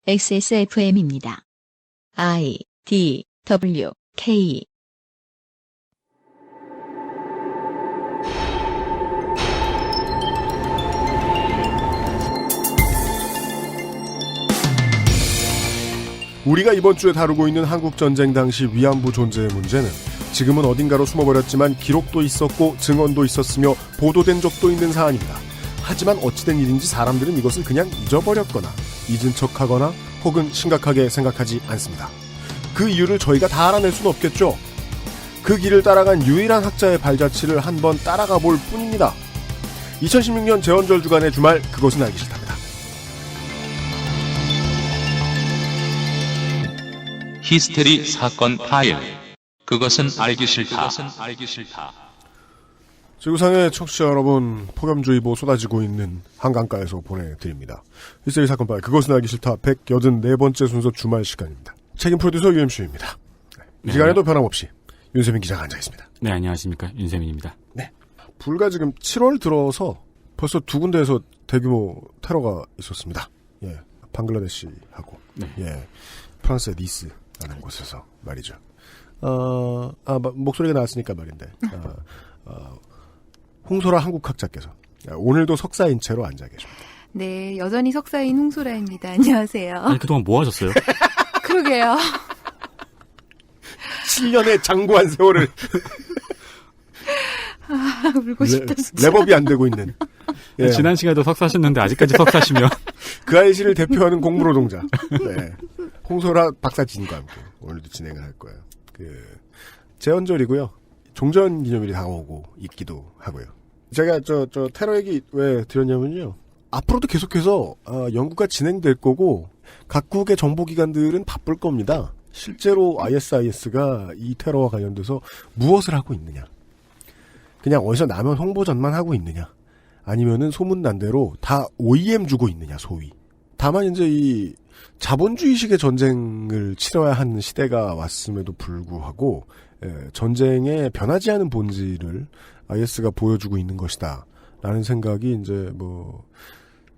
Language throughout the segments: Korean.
XSFM입니다. I, D, W, K. 우리가 이번 주에 다루고 있는 한국전쟁 당시 위안부 존재의 문제는 지금은 어딘가로 숨어버렸지만 기록도 있었고 증언도 있었으며 보도된 적도 있는 사안입니다. 하지만 어찌된 일인지 사람들은 이것을 그냥 잊어버렸거나 잊은 척하거나 혹은 심각하게 생각하지 않습니다. 그 이유를 저희가 다 알아낼 수는 없겠죠. 그 길을 따라간 유일한 학자의 발자취를 한번 따라가 볼 뿐입니다. 2016년 재헌절 주간의 주말, 그것은 알기 싫답니다. 히스테리 사건 파일. 그것은 알기 싫다. 지구상의 청취자 여러분, 폭염주의보 쏟아지고 있는 한강가에서 보내드립니다. 히스테리 사건 파일, 그것은 알기 싫다 184번째 순서 주말 시간입니다. 책임 프로듀서 UMC입니다. 이 시간에도 변함없이 윤세민 기자가 앉아있습니다. 네, 안녕하십니까. 윤세민입니다. 네. 불과 지금 7월 들어서 벌써 두 군데에서 대규모 테러가 있었습니다. 예. 방글라데시하고, 네. 예. 프랑스의 니스라는 곳에서 말이죠. 목소리가 나왔으니까 말인데, 홍소라 한국학자께서 오늘도 석사인 채로 앉아 계십니다. 네, 여전히 석사인 홍소라입니다. 안녕하세요. 아니, 그동안 뭐 하셨어요? 그러게요. 7년의 장구한 세월을 울고 싶다 진짜. 랩업이 안 되고 있는. 예. 지난 시간에도 석사하셨는데 아직까지 석사시면 그 아이씨를 대표하는 공무노동자. 네. 홍소라 박사진과 함께 오늘도 진행을 할 거예요. 재헌절이고요. 종전 기념일이 다가오고 있기도 하고요. 제가 저 테러 얘기 왜 드렸냐면요. 앞으로도 계속해서 연구가 진행될 거고 각국의 정보기관들은 바쁠 겁니다. 실제로 ISIS가 이 테러와 관련돼서 무엇을 하고 있느냐. 그냥 어디서 나면 홍보전만 하고 있느냐. 아니면은 소문난 대로 다 OEM 주고 있느냐, 소위. 다만 이제 이 자본주의식의 전쟁을 치러야 하는 시대가 왔음에도 불구하고 전쟁의 변하지 않은 본질을 IS가 보여주고 있는 것이다. 라는 생각이 이제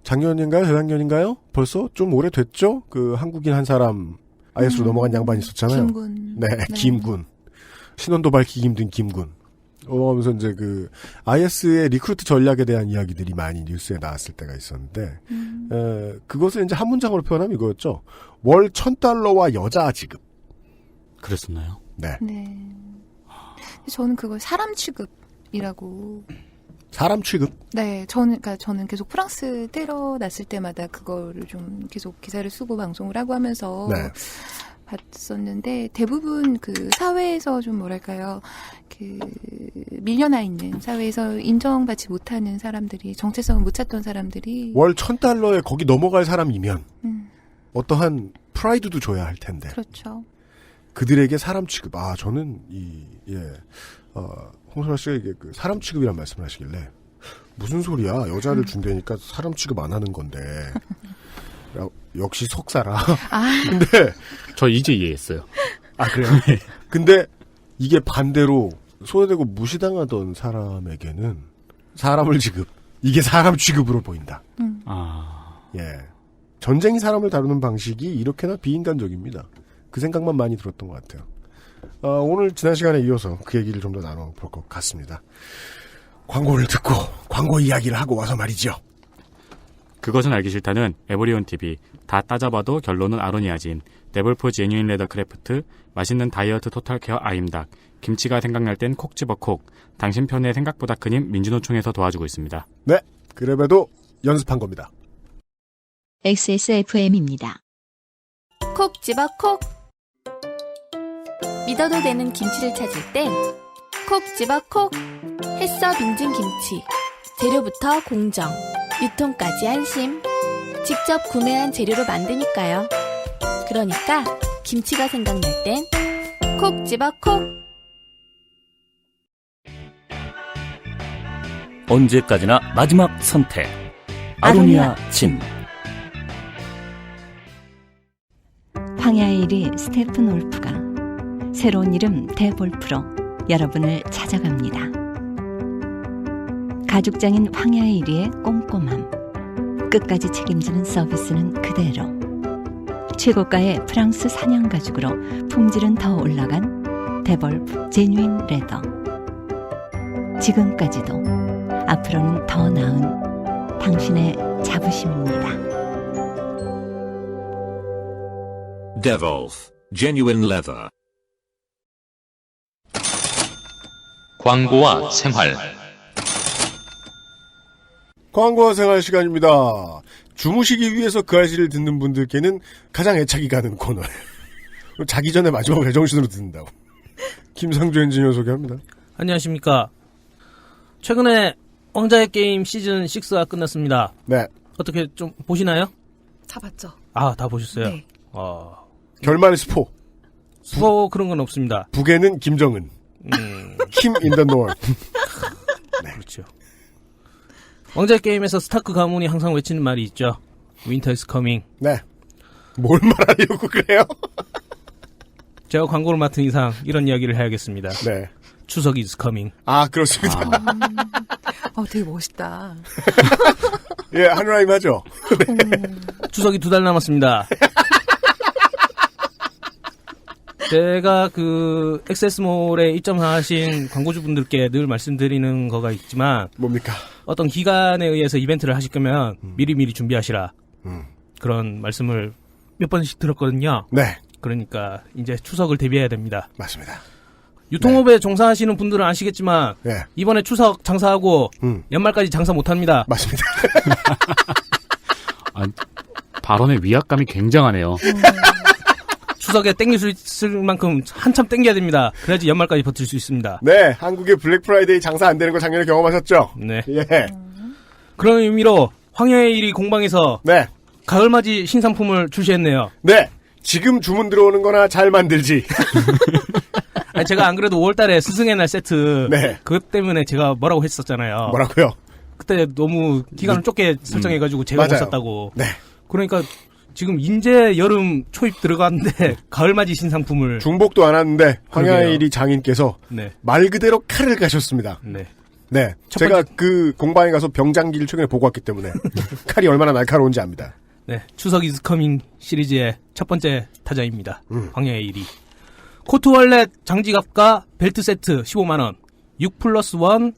작년인가요? 재작년인가요? 벌써 좀 오래됐죠? 그 한국인 한 사람 IS로 넘어간 양반이 있었잖아요. 김군. 네, 김군. 신원도 밝히기 힘든 김군. 하면서 이제 IS의 리크루트 전략에 대한 이야기들이 많이 뉴스에 나왔을 때가 있었는데, 그것을 이제 한 문장으로 표현하면 이거였죠. 월 $1,000와 여자 지급. 그랬었나요? 네. 네. 저는 그걸 사람 취급이라고. 사람 취급? 네, 저는 계속 프랑스 테러 났을 때마다 그거를 좀 계속 기사를 쓰고 방송을 하고 하면서. 네. 봤었는데 대부분 그 사회에서 좀 뭐랄까요, 밀려나 있는 사회에서 인정받지 못하는 사람들이, 정체성을 못 찾던 사람들이 월 $1,000에 거기 넘어갈 사람이면 어떠한 프라이드도 줘야 할 텐데. 그렇죠. 그들에게 사람 취급. 저는 홍소라 씨가 이게 사람 취급이란 말씀을 하시길래 무슨 소리야? 여자를 준다니까 사람 취급 안 하는 건데. 역시 석사라. 근데 저 이제 이해했어요. 그래요? 네. 근데 이게 반대로 소외되고 무시당하던 사람에게는 사람을 취급. 이게 사람 취급으로 보인다. 예. 전쟁이 사람을 다루는 방식이 이렇게나 비인간적입니다. 그 생각만 많이 들었던 것 같아요. 오늘 지난 시간에 이어서 그 얘기를 좀 더 나눠볼 것 같습니다. 광고를 듣고 광고 이야기를 하고 와서 말이죠. 그것은 알기 싫다는 에버리온 TV, 다 따져봐도 결론은 아로니아진, 데블포 제뉴인 레더 크래프트, 맛있는 다이어트 토탈 케어 아임닭, 김치가 생각날 땐 콕 집어 콕, 당신 편의 생각보다 큰 힘 민주노총에서 도와주고 있습니다. 네, 그래봬도 연습한 겁니다. XSFM입니다. 콕 집어 콕. 믿어도 되는 김치를 찾을 땐 콕 집어 콕. 햇서 빙진 김치. 재료부터 공정, 유통까지 안심. 직접 구매한 재료로 만드니까요. 그러니까 김치가 생각날 땐 콕 집어 콕. 언제까지나 마지막 선택. 아로니아 진. 황야의 1위 스테픈 올프가 새로운 이름 대볼프로 여러분을 찾아갑니다. 가죽장인 황야의 1위의 꼼꼼함, 끝까지 책임지는 서비스는 그대로 최고가의 프랑스 사냥 가죽으로 품질은 더 올라간 데볼프 제뉴인 레더. 지금까지도 앞으로는 더 나은 당신의 자부심입니다. Devolf Genuine Leather. 광고와 생활. 광고와 생활 시간입니다. 주무시기 위해서 그 알씨를 듣는 분들께는 가장 애착이 가는 코너. 자기 전에 마지막 제정신으로 듣는다고. 김상조 엔지니어 소개합니다. 안녕하십니까. 최근에 왕자의 게임 시즌 6가 끝났습니다. 네. 어떻게 좀 보시나요? 다 봤죠. 아, 다 보셨어요? 네. 결말 스포. 스포 그런 건 없습니다. 북에는 김정은. 힘 인 더 노르트. 네. 그렇죠. 왕자의 게임에서 스타크 가문이 항상 외치는 말이 있죠. Winter is coming. 네. 뭘 말하려고 그래요? 제가 광고를 맡은 이상 이런 이야기를 해야겠습니다. 네. 추석 is coming. 아, 그렇습니다. 되게 멋있다. 예, 한라임 하죠. 추석이 2달 남았습니다. 제가 그 액세스몰에 입점하신 광고주분들께 늘 말씀드리는 거가 있지만 뭡니까? 어떤 기관에 의해서 이벤트를 하실 거면 미리미리 준비하시라. 그런 말씀을 몇 번씩 들었거든요. 네. 그러니까 이제 추석을 대비해야 됩니다. 맞습니다. 유통업에 종사하시는 분들은 아시겠지만 네. 이번에 추석 장사하고 연말까지 장사 못합니다. 맞습니다. 발언의 위압감이 굉장하네요. 추석에 땡길 수 있을 만큼 한참 땡겨야 됩니다. 그래야지 연말까지 버틸 수 있습니다. 네, 한국의 블랙 프라이데이 장사 안 되는 거 작년에 경험하셨죠? 네. 예. 그런 의미로 황야의 1위 공방에서 네. 가을맞이 신상품을 출시했네요. 네. 지금 주문 들어오는 거나 잘 만들지. 아니, 제가 안 그래도 5월달에 스승의 날 세트 네. 그것 때문에 제가 뭐라고 했었잖아요. 뭐라고요? 그때 너무 기간을 좁게 설정해가지고 제가 못 맞아요. 샀다고. 네. 그러니까 지금 인제 여름 초입 들어갔는데 가을맞이 신상품을 중복도 안 왔는데 황야의 그러게요. 1위 장인께서 네. 말 그대로 칼을 가셨습니다. 네. 네. 첫 제가 번째- 그 공방에 가서 병장기를 최근에 보고 왔기 때문에 칼이 얼마나 날카로운지 압니다. 네. 추석 이즈 커밍 시리즈의 첫 번째 타자입니다. 황야의 1위. 코트 월렛 장지갑과 벨트 세트 15만원. 6+1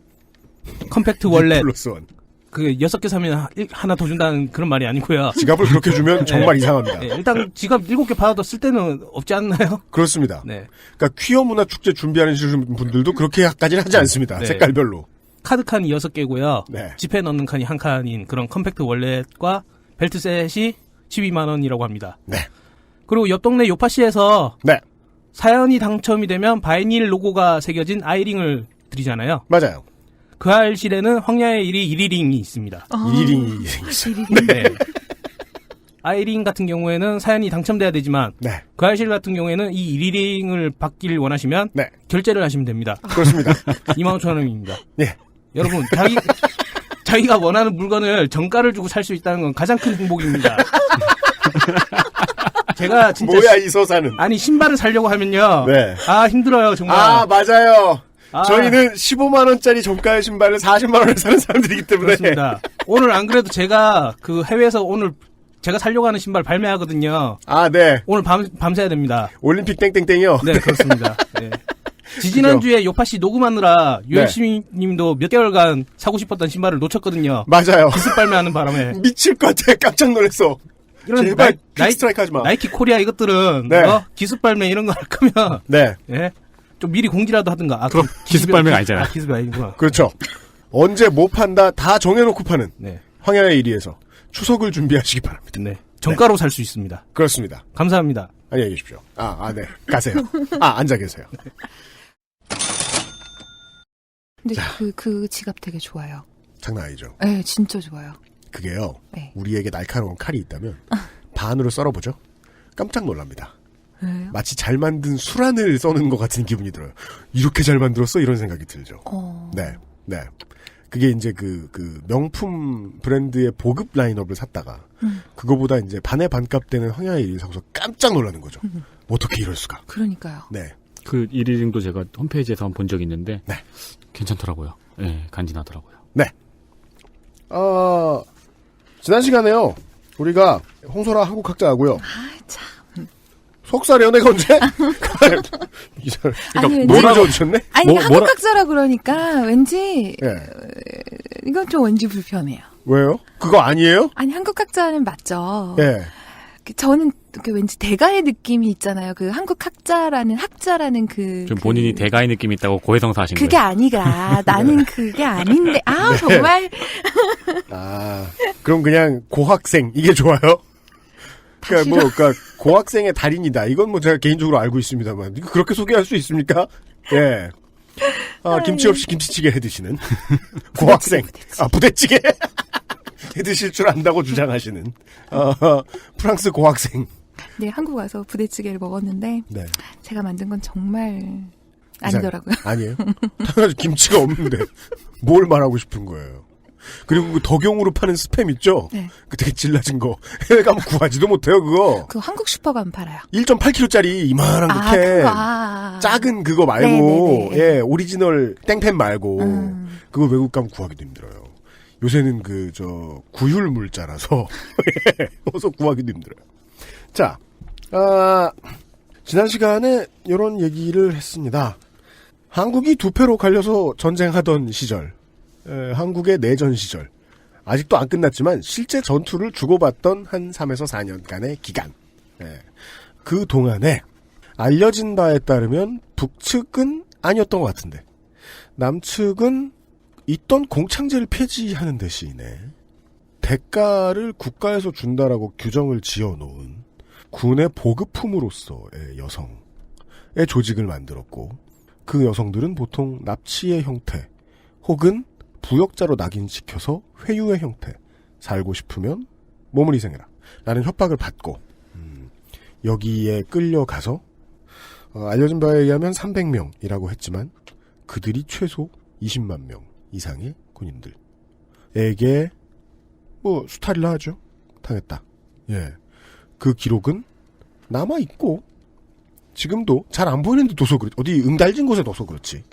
컴팩트 월렛. 플러스 원. 그 6개 사면 하나 더 준다는 그런 말이 아니고요. 지갑을 그렇게 주면 정말 이상합니다. 네, 일단 지갑 7개 받아도 쓸 때는 없지 않나요? 그렇습니다. 네. 그러니까 퀴어 문화 축제 준비하는 분들도 그렇게까지는 하지 않습니다. 네. 색깔별로. 카드 칸이 6개고요. 네. 지폐 넣는 칸이 한 칸인 그런 컴팩트 월렛과 벨트 셋이 12만원이라고 합니다. 네. 그리고 옆 동네 요파시에서 네. 사연이 당첨이 되면 바이닐 로고가 새겨진 아이링을 드리잖아요. 맞아요. 그 알실에는 황야의 1위 1위링이 있습니다. 1링이 있어요. 네. 아이링 같은 경우에는 사연이 당첨돼야 되지만 네. 그 알실 같은 경우에는 이 1위링을 받길 원하시면 네. 결제를 하시면 됩니다. 그렇습니다. 25,000원입니다. 네. 여러분 자기가 원하는 물건을 정가를 주고 살 수 있다는 건 가장 큰 행복입니다. 제가 진짜 뭐야 이 서사는. 아니 신발을 사려고 하면요. 네. 아 힘들어요 정말. 아 맞아요. 아. 저희는 15만 원짜리 정가의 신발을 40만 원에 사는 사람들이기 때문에. 그렇습니다. 오늘 안 그래도 제가 그 해외에서 오늘 제가 살려고 하는 신발 발매하거든요. 아 네. 오늘 밤새야 됩니다. 올림픽 땡땡땡이요. 네 그렇습니다. 네. 지지난주에 요파씨 녹음하느라 유현씨님도 몇 개월간 사고 싶었던 신발을 놓쳤거든요. 맞아요. 기습 발매하는 바람에. 미칠 것 같아. 깜짝 놀랐어. 이런 제발 퀵스트라이크 하지 마. 나이키 코리아 이것들은 네. 기습 발매 이런 거 할 거면 네. 예? 좀 미리 공지라도 하든가. 그럼 기습 발매가 아니잖아요. 기습이 아니구나. 그렇죠. 언제 못 판다 다 정해놓고 파는 네. 황야의 1위에서 추석을 준비하시기 바랍니다. 네. 정가로 살 수 있습니다. 그렇습니다. 감사합니다. 안녕히 계십시오. 네. 가세요. 앉아 계세요. 근데 그 지갑 되게 좋아요. 장난 아니죠. 네, 진짜 좋아요. 그게요. 네. 우리에게 날카로운 칼이 있다면 반으로 썰어보죠. 깜짝 놀랍니다. 왜요? 마치 잘 만든 수란을 써는 것 같은 기분이 들어요. 이렇게 잘 만들었어? 이런 생각이 들죠. 네. 네. 그게 이제 그 명품 브랜드의 보급 라인업을 샀다가 그거보다 이제 반의 반값 되는 황야의 1위 사고서 깜짝 놀라는 거죠. 어떻게 이럴 수가. 그러니까요. 네. 그 1위링도 제가 홈페이지에서 한번 본 적이 있는데 네. 괜찮더라고요. 네, 간지나더라고요. 네. 지난 시간에요. 우리가 홍소라 한국학자하고요. 참. 속살 연애가 언제? 아니, 왠지 뭐라고 주셨네? 아니 한국학자라 그러니까 왠지 예. 이건 좀 왠지 불편해요. 왜요? 그거 아니에요? 아니 한국학자는 맞죠. 예. 저는 왠지 대가의 느낌이 있잖아요. 그 한국학자라는 좀 본인이 대가의 느낌이 있다고 고해성사 하신 그게 거예요? 아니라 나는 그게 아닌데 네. 정말 그럼 그냥 고학생 이게 좋아요? 그러니까 고학생의 달인이다. 이건 뭐 제가 개인적으로 알고 있습니다만 이거 그렇게 소개할 수 있습니까? 예. 김치 없이 김치찌개 해 드시는 고학생. 부대찌개. 해 드실 줄 안다고 주장하시는 프랑스 고학생. 네, 한국 와서 부대찌개를 먹었는데 네. 제가 만든 건 정말 아니더라고요. 아니에요? 당연히 김치가 없는데 뭘 말하고 싶은 거예요. 그리고 그 덕용으로 파는 스팸 있죠? 네. 그 되게 질 낮은 거. 해외 가면 구하지도 못해요, 그거. 그거 한국 슈퍼 가면 팔아요. 1.8kg짜리 이만한 그 캔. 작은 그거 말고, 네네네. 예, 오리지널 땡팬 말고, 그거 외국 가면 구하기도 힘들어요. 요새는 구휼 물자라서, 어서 구하기도 힘들어요. 자, 지난 시간에 이런 얘기를 했습니다. 한국이 두 패로 갈려서 전쟁하던 시절, 한국의 내전 시절, 아직도 안 끝났지만 실제 전투를 주고받던 한 3에서 4년간의 기간. 그 동안에 알려진 바에 따르면 북측은 아니었던 것 같은데 남측은 있던 공창제를 폐지하는 대신에 대가를 국가에서 준다라고 규정을 지어놓은 군의 보급품으로서의 여성의 조직을 만들었고 그 여성들은 보통 납치의 형태 혹은 부역자로 낙인시켜서 회유의 형태 살고 싶으면 몸을 희생해라 라는 협박을 받고 여기에 끌려가서 알려진 바에 의하면 300명이라고 했지만 그들이 최소 20만 명 이상의 군인들에게 수탈이라 하죠. 당했다. 예. 그 기록은 남아있고 지금도 잘 안 보이는데 둬서 그렇지. 어디 응달진 곳에 둬서 그렇지.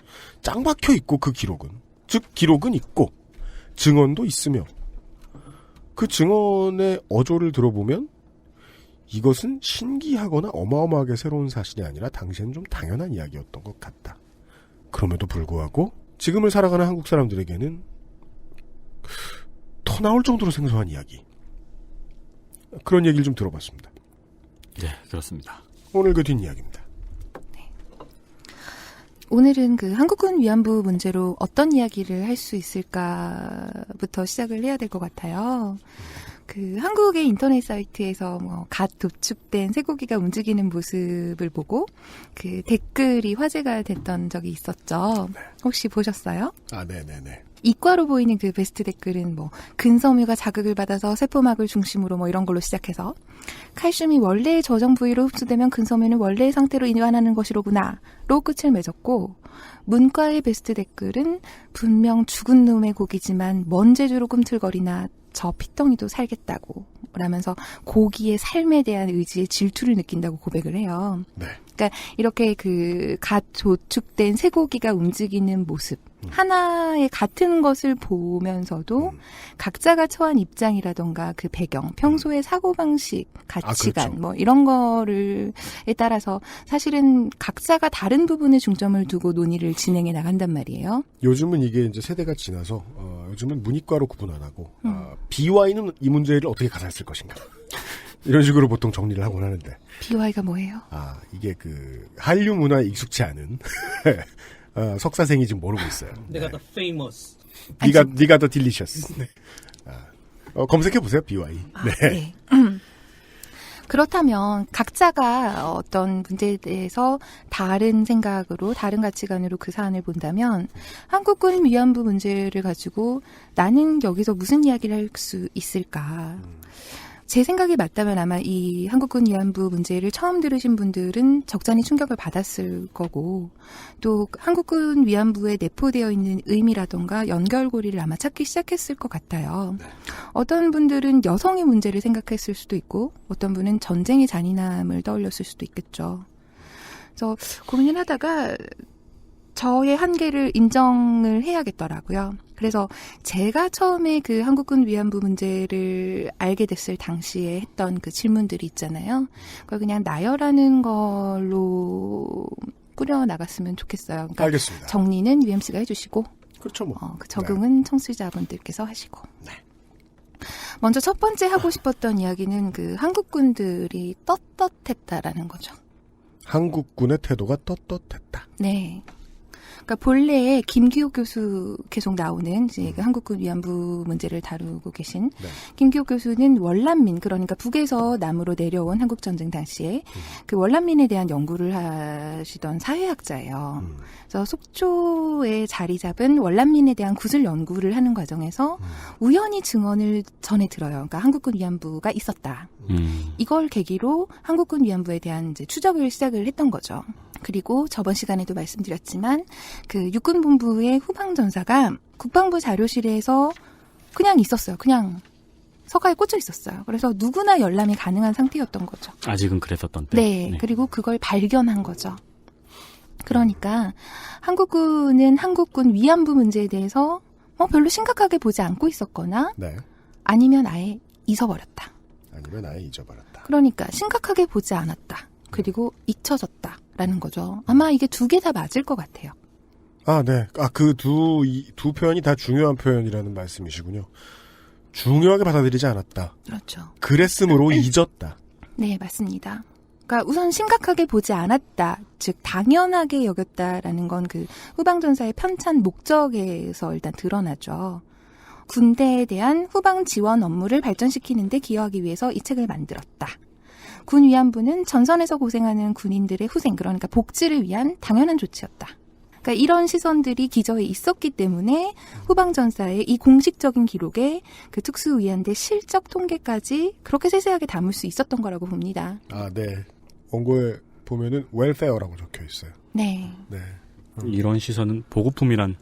짱 박혀있고 그 기록은. 즉 기록은 있고 증언도 있으며 그 증언의 어조를 들어보면 이것은 신기하거나 어마어마하게 새로운 사실이 아니라 당시엔 좀 당연한 이야기였던 것 같다. 그럼에도 불구하고 지금을 살아가는 한국 사람들에게는 터 나올 정도로 생소한 이야기. 그런 얘기를 좀 들어봤습니다. 네, 그렇습니다. 오늘 그 뒷이야기입니다. 네. 오늘은 그 한국군 위안부 문제로 어떤 이야기를 할 수 있을까부터 시작을 해야 될 것 같아요. 그 한국의 인터넷 사이트에서 갓 도축된 쇠고기가 움직이는 모습을 보고 그 댓글이 화제가 됐던 적이 있었죠. 혹시 보셨어요? 네네네. 이과로 보이는 그 베스트 댓글은 근섬유가 자극을 받아서 세포막을 중심으로 이런 걸로 시작해서 칼슘이 원래의 저장 부위로 흡수되면 근섬유는 원래의 상태로 이완하는 것이로구나로 끝을 맺었고 문과의 베스트 댓글은 분명 죽은 놈의 고기지만 먼 제주로 꿈틀거리나 저 피덩이도 살겠다고 라면서 고기의 삶에 대한 의지의 질투를 느낀다고 고백을 해요. 네. 그러니까 이렇게 그 갓 조축된 쇠고기가 움직이는 모습 하나의 같은 것을 보면서도 각자가 처한 입장이라던가 그 배경, 평소의 사고방식, 가치관 그렇죠. 이런 거를 따라서 사실은 각자가 다른 부분에 중점을 두고 논의를 진행해 나간단 말이에요. 요즘은 이게 이제 세대가 지나서 요즘은 문이과로 구분 안 하고 BY는 이 문제를 어떻게 가사했을 것인가 이런 식으로 보통 정리를 하곤 하는데 BY가 뭐예요? 이게 그 한류 문화에 익숙치 않은 석사생이 지금 모르고 있어요. 내가 더 famous. 네가 더 delicious. 네. 검색해 보세요, BY. 네. 그렇다면 각자가 어떤 문제에 대해서 다른 생각으로 다른 가치관으로 그 사안을 본다면 한국군 위안부 문제를 가지고 나는 여기서 무슨 이야기를 할 수 있을까? 제 생각이 맞다면 아마 이 한국군 위안부 문제를 처음 들으신 분들은 적잖이 충격을 받았을 거고 또 한국군 위안부에 내포되어 있는 의미라던가 연결고리를 아마 찾기 시작했을 것 같아요. 어떤 분들은 여성의 문제를 생각했을 수도 있고 어떤 분은 전쟁의 잔인함을 떠올렸을 수도 있겠죠. 그래서 고민을 하다가 저의 한계를 인정을 해야겠더라고요. 그래서 제가 처음에 그 한국군 위안부 문제를 알게 됐을 당시에 했던 그 질문들이 있잖아요. 그걸 그냥 나열하는 걸로 꾸려나갔으면 좋겠어요. 그러니까 알겠습니다. 정리는 UMC가 해주시고, 그렇죠, 뭐. 그 적용은 청취자분들께서 하시고. 네. 먼저 첫 번째 하고 싶었던 이야기는 그 한국군들이 떳떳했다라는 거죠. 한국군의 태도가 떳떳했다. 네. 그러니까 본래 김기호 교수 계속 나오는 이제 그 한국군 위안부 문제를 다루고 계신 네. 김기호 교수는 월남민, 그러니까 북에서 남으로 내려온 한국 전쟁 당시에 그 월남민에 대한 연구를 하시던 사회학자예요. 그래서 속초에 자리 잡은 월남민에 대한 구술 연구를 하는 과정에서 우연히 증언을 전해 들어요. 그러니까 한국군 위안부가 있었다. 이걸 계기로 한국군 위안부에 대한 이제 추적을 시작을 했던 거죠. 그리고 저번 시간에도 말씀드렸지만 그 육군본부의 후방전사가 국방부 자료실에서 그냥 있었어요. 그냥 서가에 꽂혀 있었어요. 그래서 누구나 열람이 가능한 상태였던 거죠. 아직은 그랬었던 때. 네. 그리고 그걸 발견한 거죠. 그러니까 한국군은 한국군 위안부 문제에 대해서 별로 심각하게 보지 않고 있었거나 네. 아니면 아예 잊어버렸다. 아니면 아예 잊어버렸다. 그러니까 심각하게 보지 않았다. 그리고 잊혀졌다라는 거죠. 아마 이게 두 개 다 맞을 것 같아요. 아, 네. 아, 그 두 표현이 다 중요한 표현이라는 말씀이시군요. 중요하게 받아들이지 않았다. 그렇죠. 그랬으므로 잊었다. 네, 맞습니다. 그러니까 우선 심각하게 보지 않았다, 즉 당연하게 여겼다라는 건 그 후방전사의 편찬 목적에서 일단 드러나죠. 군대에 대한 후방 지원 업무를 발전시키는 데 기여하기 위해서 이 책을 만들었다. 군 위안부는 전선에서 고생하는 군인들의 후생, 그러니까 복지를 위한 당연한 조치였다. 그러니까 이런 시선들이 기저에 있었기 때문에 후방전사의 이 공식적인 기록에 그 특수위안대 실적 통계까지 그렇게 세세하게 담을 수 있었던 거라고 봅니다. 아, 네. 원고에 보면은 웰페어라고 적혀 있어요. 네. 네. 이런 시선은 보급품이란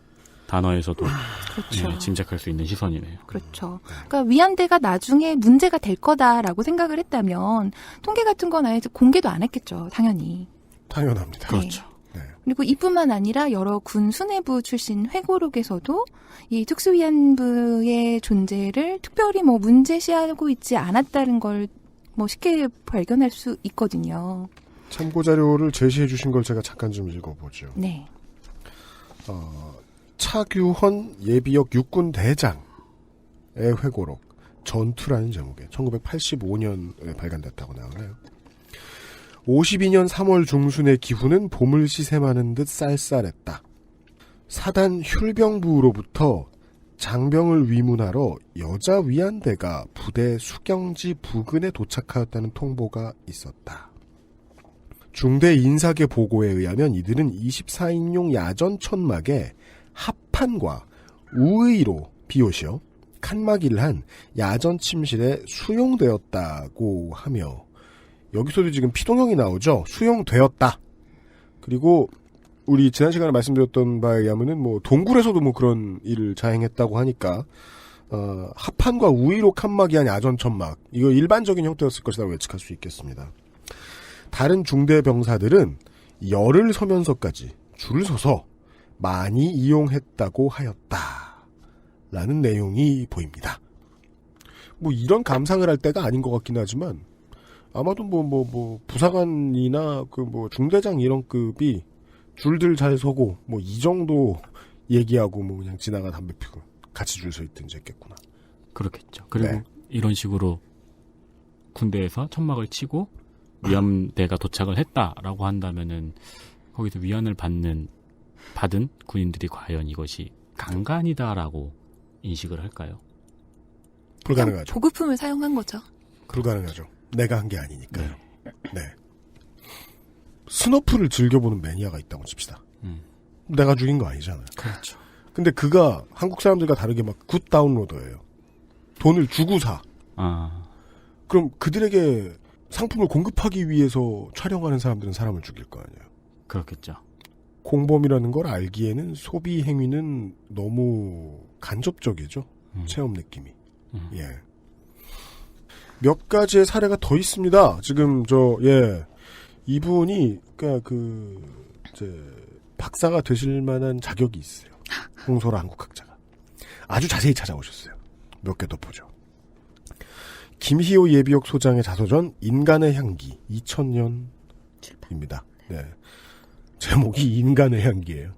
단어에서도 그렇죠. 네, 짐작할 수 있는 시선이네요. 그렇죠. 그러니까 위안대가 나중에 문제가 될 거다라고 생각을 했다면 통계 같은 건 아예 공개도 안 했겠죠. 당연히. 당연합니다. 그렇죠. 네. 그리고 이뿐만 아니라 여러 군 수뇌부 출신 회고록에서도 이 특수위안부의 존재를 특별히 문제시하고 있지 않았다는 걸 쉽게 발견할 수 있거든요. 참고 자료를 제시해 주신 걸 제가 잠깐 좀 읽어보죠. 네. 차규헌 예비역 육군 대장의 회고록 전투라는 제목에 1985년에 발간됐다고 나오네요. 52년 3월 중순의 기후는 봄을 시샘하는 듯 쌀쌀했다. 사단 휼병부로부터 장병을 위문하러 여자 위안대가 부대 수경지 부근에 도착하였다는 통보가 있었다. 중대 인사계 보고에 의하면 이들은 24인용 야전 천막에 합판과 우의로 비옷이요 칸막이를 한 야전 침실에 수용되었다고 하며 여기서도 지금 피동형이 나오죠. 수용되었다. 그리고 우리 지난 시간에 말씀드렸던 바에 의하면은 동굴에서도 그런 일을 자행했다고 하니까 합판과 우의로 칸막이 한 야전 천막 이거 일반적인 형태였을 것이라고 예측할 수 있겠습니다. 다른 중대 병사들은 열을 서면서까지 줄을 서서 많이 이용했다고 하였다. 라는 내용이 보입니다. 이런 감상을 할 때가 아닌 것 같긴 하지만 아마도 부사관이나 중대장 이런 급이 줄들 잘 서고 이 정도 얘기하고 그냥 지나가 담배 피고 같이 줄 서 있든지 했겠구나. 그렇겠죠. 그리고 네. 이런 식으로 군대에서 천막을 치고 위안대가 도착을 했다라고 한다면은 거기서 위안을 받은 군인들이 과연 이것이 강간이다라고 인식을 할까요? 불가능하죠. 보급품을 사용한 거죠. 불가능하죠. 내가 한 게 아니니까요. 네. 스너프를 즐겨보는 매니아가 있다고 칩시다. 내가 죽인 거 아니잖아요. 그렇죠. 근데 그가 한국 사람들과 다르게 굿 다운로더예요. 돈을 주고 사. 그럼 그들에게 상품을 공급하기 위해서 촬영하는 사람들은 사람을 죽일 거 아니에요. 그렇겠죠. 공범이라는 걸 알기에는 소비 행위는 너무 간접적이죠. 체험 느낌이. 예. 몇 가지의 사례가 더 있습니다. 지금 이분이 박사가 되실 만한 자격이 있어요. 홍소라 한국학자가. 아주 자세히 찾아오셨어요. 몇 개 더 보죠. 김희호 예비역 소장의 자서전 인간의 향기 2000년입니다. 네. 제목이 인간의 향기예요.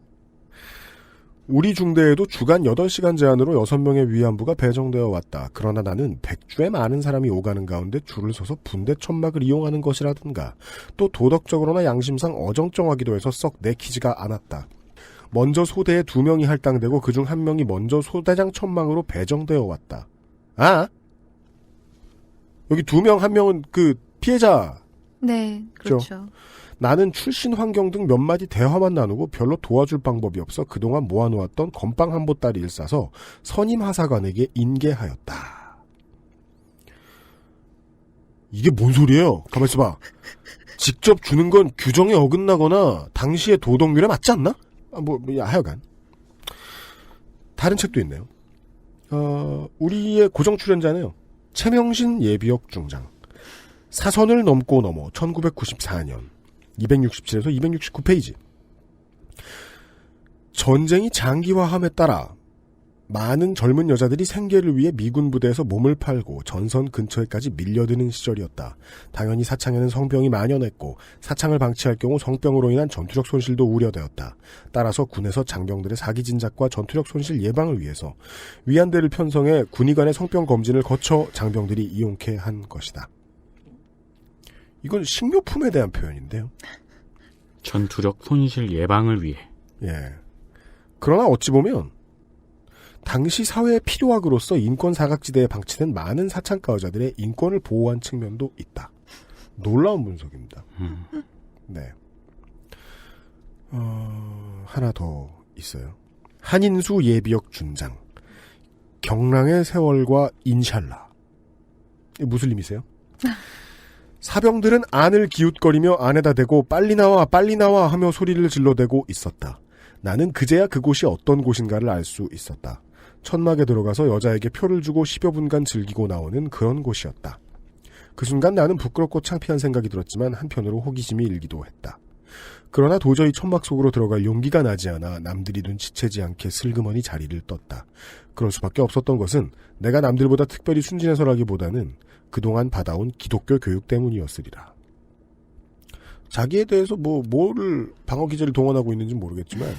우리 중대에도 주간 8시간 제한으로 6명의 위안부가 배정되어 왔다. 그러나 나는 백주에 많은 사람이 오가는 가운데 줄을 서서 분대 천막을 이용하는 것이라든가 또 도덕적으로나 양심상 어정쩡하기도 해서 썩 내키지가 않았다. 먼저 소대에 2명이 할당되고 그중 1명이 먼저 소대장 천막으로 배정되어 왔다. 아? 여기 2명, 1명은 그 피해자. 네, 그렇죠. 나는 출신 환경 등 몇 마디 대화만 나누고 별로 도와줄 방법이 없어 그동안 모아놓았던 건빵 한 보따리를 싸서 선임 하사관에게 인계하였다. 이게 뭔 소리예요? 가만히 있어봐. 직접 주는 건 규정에 어긋나거나 당시의 도덕률에 맞지 않나? 하여간. 다른 책도 있네요. 우리의 고정 출연자네요. 최명신 예비역 중장. 사선을 넘고 넘어 1994년 267에서 269페이지. 전쟁이 장기화함에 따라 많은 젊은 여자들이 생계를 위해 미군 부대에서 몸을 팔고 전선 근처에까지 밀려드는 시절이었다. 당연히 사창에는 성병이 만연했고 사창을 방치할 경우 성병으로 인한 전투력 손실도 우려되었다. 따라서 군에서 장병들의 사기 진작과 전투력 손실 예방을 위해서 위안대를 편성해 군의관의 성병 검진을 거쳐 장병들이 이용케 한 것이다. 이건 식료품에 대한 표현인데요. 전투력 손실 예방을 위해. 예. 그러나 어찌 보면 당시 사회의 필요악으로서 인권 사각지대에 방치된 많은 사창가 여자들의 인권을 보호한 측면도 있다. 놀라운 분석입니다. 네. 하나 더 있어요. 한인수 예비역 준장. 경랑의 세월과 인샬라. 무슨 의미세요? 사병들은 안을 기웃거리며 안에다 대고 빨리 나와 하며 소리를 질러대고 있었다. 나는 그제야 그곳이 어떤 곳인가를 알 수 있었다. 천막에 들어가서 여자에게 표를 주고 10여 분간 즐기고 나오는 그런 곳이었다. 그 순간 나는 부끄럽고 창피한 생각이 들었지만 한편으로 호기심이 일기도 했다. 그러나 도저히 천막 속으로 들어갈 용기가 나지 않아 남들이 눈치채지 않게 슬그머니 자리를 떴다. 그럴 수밖에 없었던 것은 내가 남들보다 특별히 순진해서라기보다는 그동안 받아온 기독교 교육 때문이었으리라. 자기에 대해서 뭐를 방어 기제를 동원하고 있는지 모르겠지만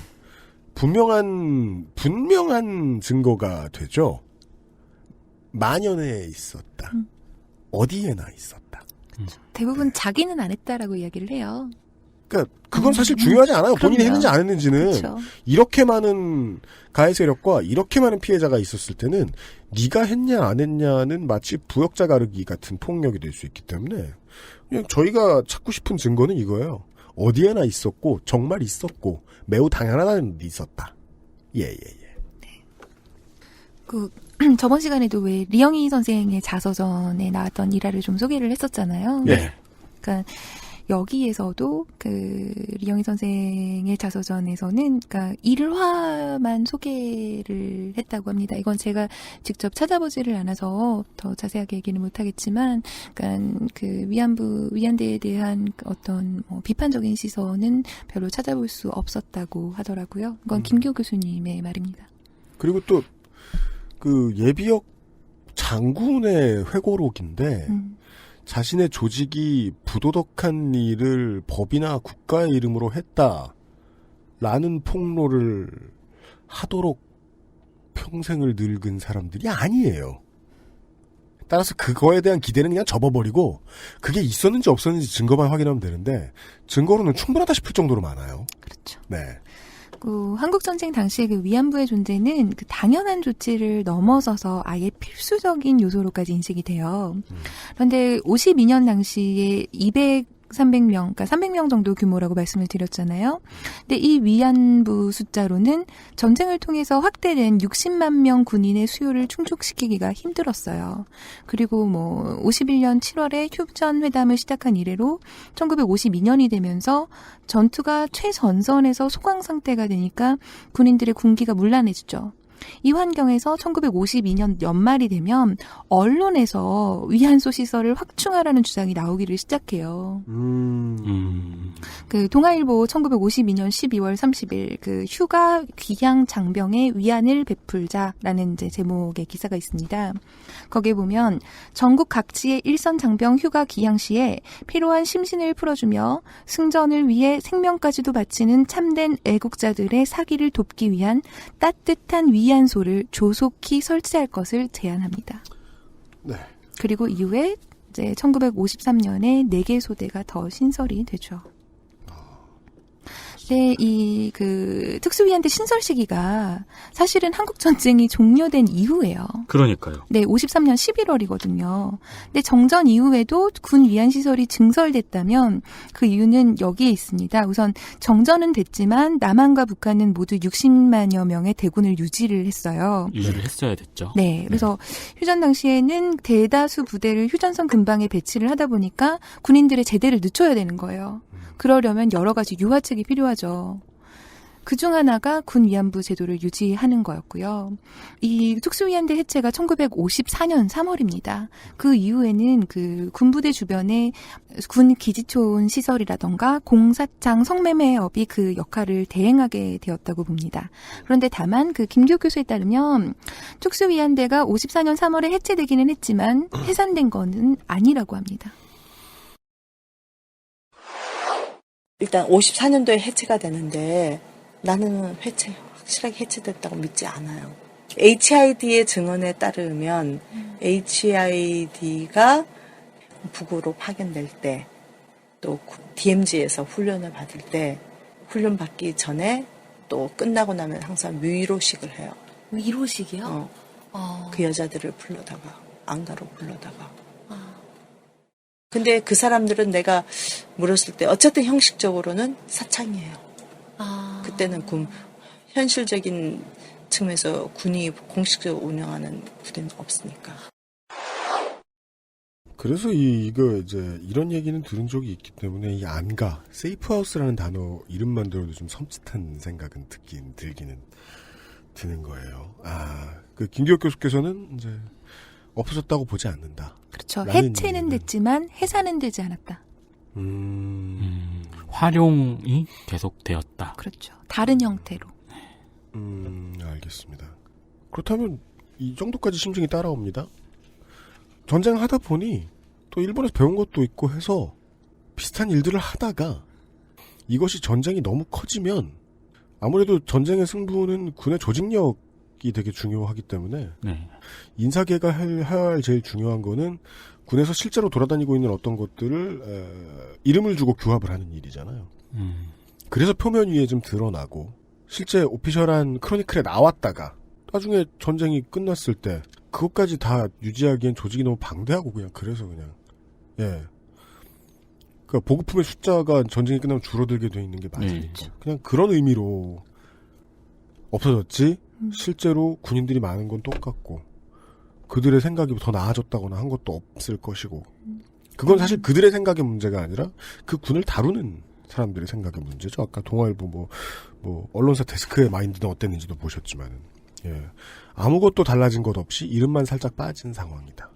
분명한 증거가 되죠. 만연해 있었다. 어디에나 있었다. 대부분 자기는 안 했다라고 이야기를 해요. 그러니까 그건 사실 중요하지 않아요. 본인이 했는지 안 했는지는. 그쵸. 이렇게 많은 가해 세력과 이렇게 많은 피해자가 있었을 때는 네가 했냐 안 했냐는 마치 부역자 가르기 같은 폭력이 될 수 있기 때문에 그냥 저희가 찾고 싶은 증거는 이거예요. 어디에나 있었고 정말 있었고 매우 당연하다는 데 있었다. 예. 저번 시간에도 왜 리영희 선생의 자서전에 나왔던 일화를 좀 소개를 했었잖아요. 네. 그러니까 여기에서도 그 리영희 선생의 자서전에서는 그러니까 일화만 소개를 했다고 합니다. 이건 제가 직접 찾아보지를 않아서 더 자세하게 얘기는 못하겠지만, 그러니까 그 위안대에 대한 어떤 비판적인 시선은 별로 찾아볼 수 없었다고 하더라고요. 이건 김교 교수님의 말입니다. 그리고 또 그 예비역 장군의 회고록인데. 자신의 조직이 부도덕한 일을 법이나 국가의 이름으로 했다라는 폭로를 하도록 평생을 늙은 사람들이 아니에요. 따라서 그거에 대한 기대는 그냥 접어버리고 그게 있었는지 없었는지 증거만 확인하면 되는데 증거로는 충분하다 싶을 정도로 많아요. 그렇죠. 네. 한국전쟁 당시의 그 위안부의 존재는 그 당연한 조치를 넘어서서 아예 필수적인 요소로까지 인식이 돼요. 그런데 52년 당시에 300명, 그러니까 300명 정도 규모라고 말씀을 드렸잖아요. 근데 이 위안부 숫자로는 전쟁을 통해서 확대된 60만 명 군인의 수요를 충족시키기가 힘들었어요. 그리고 51년 7월에 휴전 회담을 시작한 이래로 1952년이 되면서 전투가 최전선에서 소강 상태가 되니까 군인들의 군기가 문란해지죠. 이 환경에서 1952년 연말이 되면 언론에서 위안소 시설을 확충하라는 주장이 나오기를 시작해요. 그 동아일보 1952년 12월 30일 그 휴가 귀향 장병에 위안을 베풀자라는 이제 제목의 기사가 있습니다. 거기에 보면 전국 각지의 일선 장병 휴가 귀향 시에 필요한 심신을 풀어주며 승전을 위해 생명까지도 바치는 참된 애국자들의 사기를 돕기 위한 따뜻한 위안소를 조속히 설치할 것을 제안합니다. 네. 그리고 이후에 이제 1953년에 4개 소대가 더 신설이 되죠. 네, 이 특수위안대 신설 시기가 사실은 한국 전쟁이 종료된 이후예요. 그러니까요. 네, 53년 11월이거든요. 근데 정전 이후에도 군 위안 시설이 증설됐다면 그 이유는 여기에 있습니다. 우선 정전은 됐지만 남한과 북한은 모두 60만여 명의 대군을 유지를 했어요. 유지를 했어야 됐죠. 네, 그래서 휴전 당시에는 대다수 부대를 휴전선 근방에 배치를 하다 보니까 군인들의 제대를 늦춰야 되는 거예요. 그러려면 여러 가지 유화책이 필요하죠. 그중 하나가 군 위안부 제도를 유지하는 거였고요. 이 특수위안대 해체가 1954년 3월입니다. 그 이후에는 그 군부대 주변에 군 기지촌 시설이라던가 공사장 성매매업이 그 역할을 대행하게 되었다고 봅니다. 그런데 다만 그 김기욱 교수에 따르면 특수위안대가 54년 3월에 해체되기는 했지만 해산된 거는 아니라고 합니다. 일단 54년도에 해체가 되는데 나는 확실하게 해체됐다고 믿지 않아요. HID의 증언에 따르면 HID가 북으로 파견될 때 또 DMZ에서 훈련을 받을 때 훈련 받기 전에 또 끝나고 나면 항상 위로식을 해요. 위로식이요? 그 여자들을 불러다가 안가로 불러다가 근데 그 사람들은 내가 물었을 때 어쨌든 형식적으로는 사창이에요. 그때는 현실적인 측면에서 군이 공식적으로 운영하는 부대는 없으니까. 그래서 이런 얘기는 들은 적이 있기 때문에 이 안가, 세이프하우스라는 단어 이름만 들어도 좀 섬찟한 생각은 들기는 드는 거예요. 그 김기혁 교수께서는 이제 없어졌다고 보지 않는다. 그렇죠. 해체는 됐지만 해산은 되지 않았다. 활용이 계속되었다. 그렇죠. 다른 형태로. 알겠습니다. 그렇다면 이 정도까지 심증이 따라옵니다. 전쟁하다 보니 또 일본에서 배운 것도 있고 해서 비슷한 일들을 하다가 이것이 전쟁이 너무 커지면 아무래도 전쟁의 승부는 군의 조직력이 되게 중요하기 때문에 인사계가 해야 할 제일 중요한 거는 군에서 실제로 돌아다니고 있는 어떤 것들을 이름을 주고 규합을 하는 일이잖아요. 그래서 표면 위에 좀 드러나고 실제 오피셜한 크로니클에 나왔다가 나중에 전쟁이 끝났을 때 그것까지 다 유지하기엔 조직이 너무 방대하고 그래서 그러니까 보급품의 숫자가 전쟁이 끝나면 줄어들게 돼 있는 게 맞으니까 그냥 그런 의미로 없어졌지 실제로 군인들이 많은 건 똑같고 그들의 생각이 더 나아졌다거나 한 것도 없을 것이고 그건 사실 그들의 생각의 문제가 아니라 그 군을 다루는 사람들의 생각의 문제죠. 아까 동아일보 언론사 데스크의 마인드는 어땠는지도 보셨지만은 아무것도 달라진 것 없이 이름만 살짝 빠진 상황이다.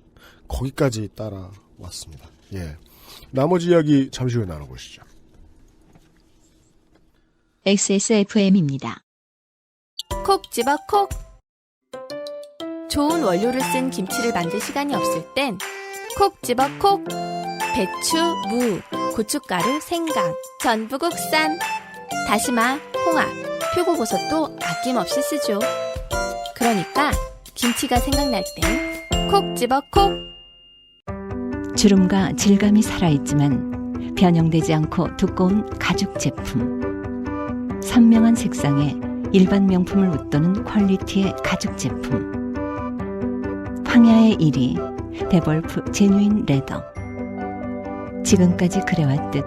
거기까지 따라왔습니다. 나머지 이야기 잠시 후에 나눠보시죠. XSFM입니다. 콕 집어 콕. 좋은 원료를 쓴 김치를 만들 시간이 없을 땐 콕 집어 콕. 배추, 무, 고춧가루, 생강, 전부 국산. 다시마, 홍합, 표고버섯도 아낌없이 쓰죠. 그러니까 김치가 생각날 땐 콕 집어 콕. 주름과 질감이 살아있지만 변형되지 않고 두꺼운 가죽 제품. 선명한 색상에 일반 명품을 웃도는 퀄리티의 가죽 제품. 황야의 1위 데볼프 제뉴인 레더. 지금까지 그래왔듯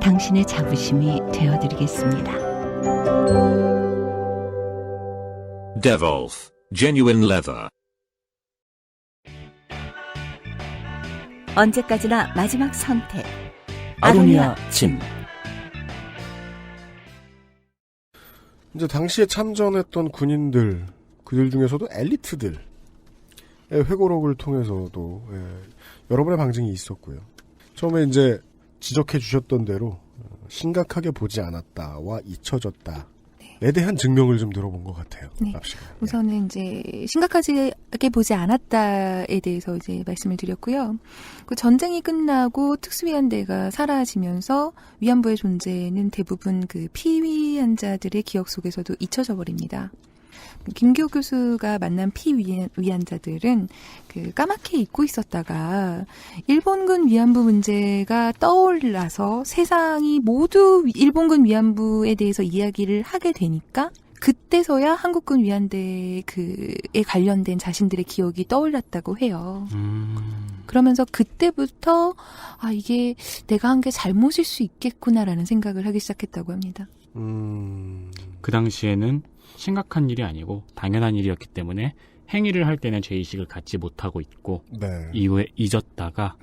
당신의 자부심이 되어드리겠습니다. Devolf Genuine Leather. 언제까지나 마지막 선택. 아로니아 진. 이제 당시에 참전했던 군인들, 그들 중에서도 엘리트들의 회고록을 통해서도 여러 번의 방증이 있었고요. 처음에 이제 지적해 주셨던 대로 심각하게 보지 않았다와 잊혀졌다에 대한 증명을 좀 들어본 것 같아요. 네. 납시가. 우선은 이제 심각하게 보지 않았다에 대해서 이제 말씀을 드렸고요. 그 전쟁이 끝나고 특수위안대가 사라지면서 위안부의 존재는 대부분 그 피위안자들의 기억 속에서도 잊혀져 버립니다. 김기호 교수가 만난 피위안자들은 그 까맣게 잊고 있었다가 일본군 위안부 문제가 떠올라서 세상이 모두 일본군 위안부에 대해서 이야기를 하게 되니까 그때서야 한국군 위안대에 관련된 자신들의 기억이 떠올랐다고 해요. 그러면서 그때부터 이게 내가 한 게 잘못일 수 있겠구나라는 생각을 하기 시작했다고 합니다. 그 당시에는 심각한 일이 아니고 당연한 일이었기 때문에 행위를 할 때는 죄의식을 갖지 못하고 있고 이후에 잊었다가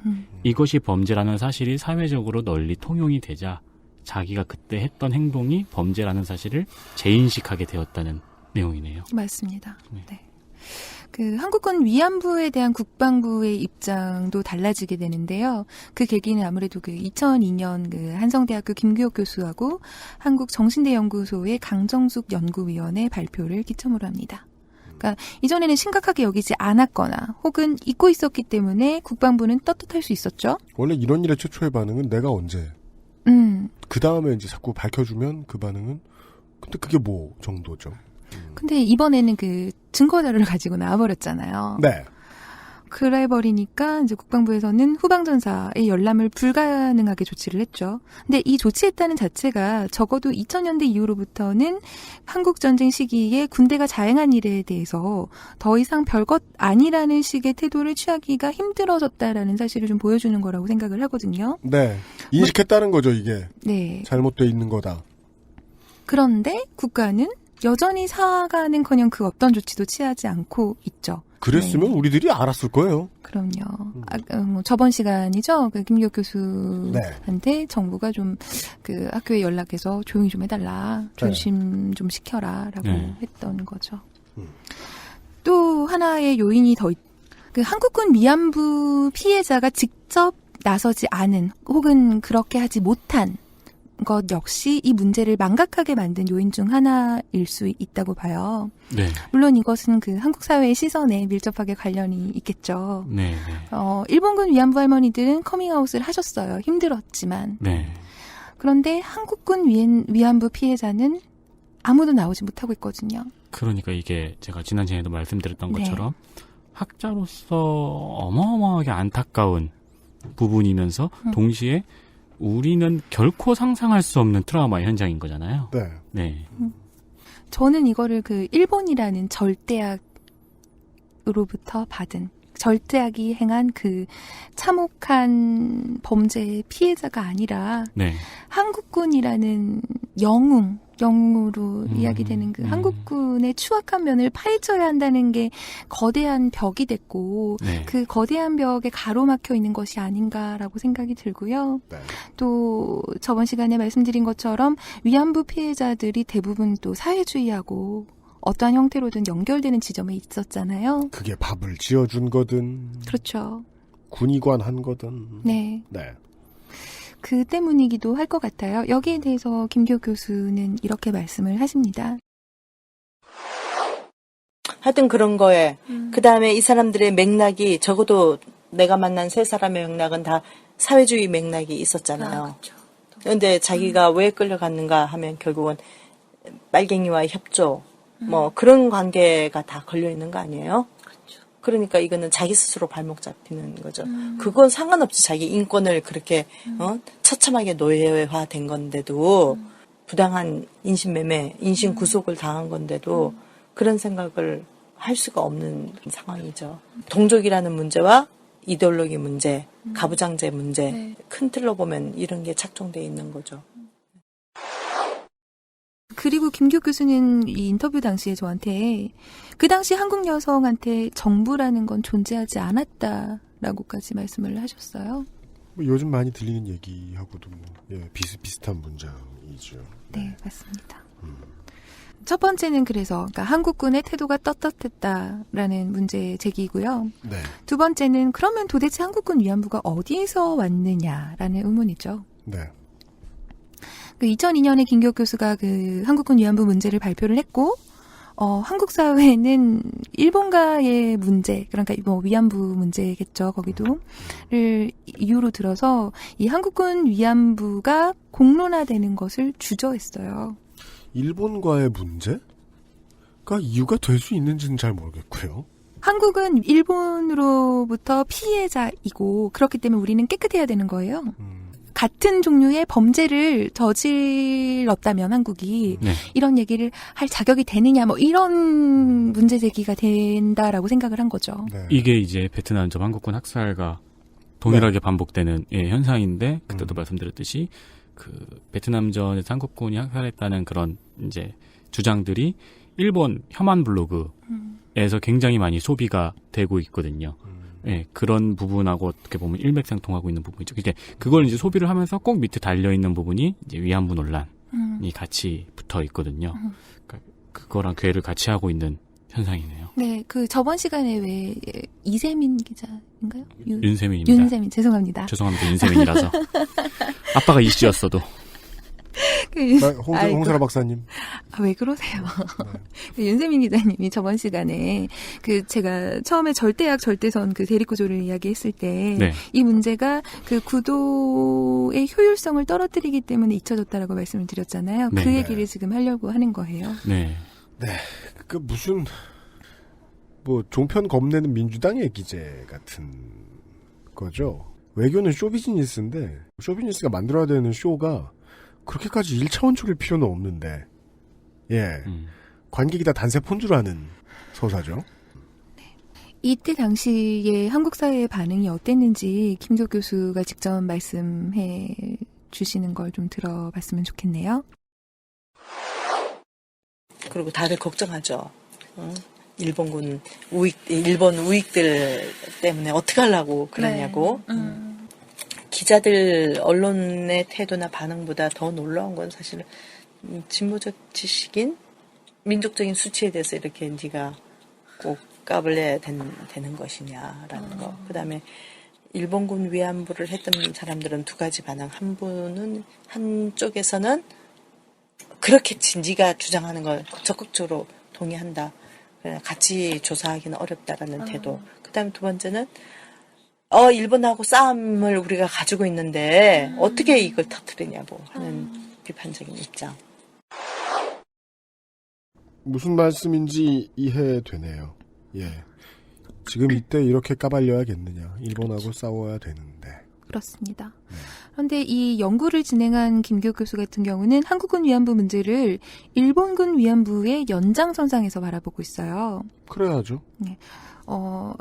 이것이 범죄라는 사실이 사회적으로 널리 통용이 되자 자기가 그때 했던 행동이 범죄라는 사실을 재인식하게 되었다는 내용이네요. 맞습니다. 네. 그 한국군 위안부에 대한 국방부의 입장도 달라지게 되는데요. 그 계기는 아무래도 그 2002년 그 한성대학교 김규옥 교수하고 한국정신대연구소의 강정숙 연구위원의 발표를 기점으로 합니다. 그러니까 이전에는 심각하게 여기지 않았거나 혹은 잊고 있었기 때문에 국방부는 떳떳할 수 있었죠. 원래 이런 일의 최초의 반응은 내가 언제. 그 다음에 이제 자꾸 밝혀주면 그 반응은 근데 그게 뭐 정도죠. 근데 이번에는 그 증거 자료를 가지고 나와버렸잖아요. 네. 그래 버리니까 이제 국방부에서는 후방전사의 열람을 불가능하게 조치를 했죠. 근데 이 조치했다는 자체가 적어도 2000년대 이후로부터는 한국 전쟁 시기에 군대가 자행한 일에 대해서 더 이상 별것 아니라는 식의 태도를 취하기가 힘들어졌다라는 사실을 좀 보여주는 거라고 생각을 하거든요. 네. 인식했다는 거죠, 이게. 네. 잘못돼 있는 거다. 그런데 국가는 여전히 사과는커녕 그 어떤 조치도 취하지 않고 있죠. 그랬으면 네. 우리들이 알았을 거예요. 그럼요. 저번 시간이죠. 그 김기옥 교수한테 정부가 좀 그 학교에 연락해서 조용히 좀 해달라. 조심 좀 시켜라라고 했던 거죠. 또 하나의 요인이 그 한국군 위안부 피해자가 직접 나서지 않은 혹은 그렇게 하지 못한 것 역시 이 문제를 망각하게 만든 요인 중 하나일 수 있다고 봐요. 네. 물론 이것은 그 한국 사회의 시선에 밀접하게 관련이 있겠죠. 네. 일본군 위안부 할머니들은 커밍아웃을 하셨어요. 힘들었지만. 네. 그런데 한국군 위안부 피해자는 아무도 나오지 못하고 있거든요. 그러니까 이게 제가 지난 시간에도 말씀드렸던 것처럼 학자로서 어마어마하게 안타까운 부분이면서 동시에 우리는 결코 상상할 수 없는 트라우마의 현장인 거잖아요. 네. 네. 저는 이거를 그 일본이라는 절대악으로부터 받은 절대악이 행한 그 참혹한 범죄의 피해자가 아니라 한국군이라는 영웅으로 이야기되는 그 한국군의 추악한 면을 파헤쳐야 한다는 게 거대한 벽이 됐고 그 거대한 벽에 가로막혀 있는 것이 아닌가라고 생각이 들고요. 또 저번 시간에 말씀드린 것처럼 위안부 피해자들이 대부분 또 사회주의하고 어떠한 형태로든 연결되는 지점에 있었잖아요. 그게 밥을 지어준 거든. 그렇죠. 군의관 한 거든. 네. 그 때문이기도 할 것 같아요. 여기에 대해서 김기옥 교수는 이렇게 말씀을 하십니다. 하여튼 그런 거에 그 다음에 이 사람들의 맥락이 적어도 내가 만난 세 사람의 맥락은 다 사회주의 맥락이 있었잖아요. 그런데 자기가 왜 끌려갔는가 하면 결국은 빨갱이와의 협조 뭐 그런 관계가 다 걸려 있는 거 아니에요? 그러니까 이거는 자기 스스로 발목 잡히는 거죠. 그건 상관없이 자기 인권을 그렇게 처참하게 노예화된 건데도 부당한 인신매매, 인신구속을 당한 건데도 그런 생각을 할 수가 없는 상황이죠. 동족이라는 문제와 이데올로기 문제, 가부장제 문제, 큰 틀로 보면 이런 게 착종되어 있는 거죠. 그리고 김기옥 교수는 이 인터뷰 당시에 저한테 그 당시 한국 여성한테 정부라는 건 존재하지 않았다라고까지 말씀을 하셨어요. 뭐 요즘 많이 들리는 얘기하고도 비슷비슷한 문장이죠. 네, 맞습니다. 첫 번째는 그러니까 한국군의 태도가 떳떳했다라는 문제 제기이고요. 두 번째는 그러면 도대체 한국군 위안부가 어디에서 왔느냐라는 의문이죠. 그 2002년에 김기옥 교수가 그 한국군 위안부 문제를 발표를 했고, 한국 사회는 일본과의 문제, 그러니까 뭐 위안부 문제겠죠, 거기도를 이유로 들어서 이 한국군 위안부가 공론화되는 것을 주저했어요. 일본과의 문제가 이유가 될 수 있는지는 잘 모르겠고요. 한국은 일본으로부터 피해자이고 그렇기 때문에 우리는 깨끗해야 되는 거예요. 같은 종류의 범죄를 저질렀다면 한국이 네. 이런 얘기를 할 자격이 되느냐 뭐 이런 문제 제기가 된다라고 생각을 한 거죠. 네. 이게 이제 베트남전 한국군 학살과 동일하게 반복되는 현상인데 그때도 말씀드렸듯이 그 베트남전에서 한국군이 학살했다는 그런 이제 주장들이 일본 혐한 블로그에서 굉장히 많이 소비가 되고 있거든요. 예, 그런 부분하고 어떻게 보면 일맥상통하고 있는 부분이죠. 그걸 이제 소비를 하면서 꼭 밑에 달려있는 부분이 이제 위안부 논란이 같이 붙어 있거든요. 그러니까 그거랑 괴를 같이 하고 있는 현상이네요. 네, 그 저번 시간에 왜 이세민 기자인가요? 윤세민입니다. 윤세민, 죄송합니다. 죄송합니다. 윤세민이라서. 아빠가 이씨였어도. 홍사라 박사님. 왜 그러세요? 그 윤세민 기자님이 저번 시간에 그 제가 처음에 절대악 절대선 그 대립구조를 이야기했을 때 이 문제가 그 구도의 효율성을 떨어뜨리기 때문에 잊혀졌다라고 말씀을 드렸잖아요. 그 얘기를 지금 하려고 하는 거예요. 네. 그 무슨 뭐 종편 겁내는 민주당의 기재 같은 거죠. 외교는 쇼비즈니스인데 쇼비즈니스가 만들어야 되는 쇼가 그렇게까지 1차원적일 필요는 없는데, 관객이 다 단세 폰주를 하는 서사죠. 네. 이때 당시에 한국 사회의 반응이 어땠는지 김기옥 교수가 직접 말씀해 주시는 걸 좀 들어봤으면 좋겠네요. 그리고 다들 걱정하죠. 일본 우익들 때문에 어떻게 하려고 그러냐고. 기자들 언론의 태도나 반응보다 더 놀라운 건 사실 진보적 지식인 민족적인 수치에 대해서 이렇게 네가 꼭 까불려야 되는 것이냐라는 거. 그다음에 일본군 위안부를 했던 사람들은 두 가지 반응. 한쪽에서는 그렇겠지 네가 주장하는 걸 적극적으로 동의한다. 같이 조사하기는 어렵다라는 태도. 그다음에 두 번째는 일본하고 싸움을 우리가 가지고 있는데 어떻게 이걸 터뜨리냐고 하는 비판적인 입장. 무슨 말씀인지 이해되네요. 예. 지금 이때 이렇게 까발려야겠느냐. 일본하고 싸워야 되는데. 그렇습니다. 그런데 이 연구를 진행한 김기옥 교수 같은 경우는 한국군 위안부 문제를 일본군 위안부의 연장선상에서 바라보고 있어요. 그래야죠. 네.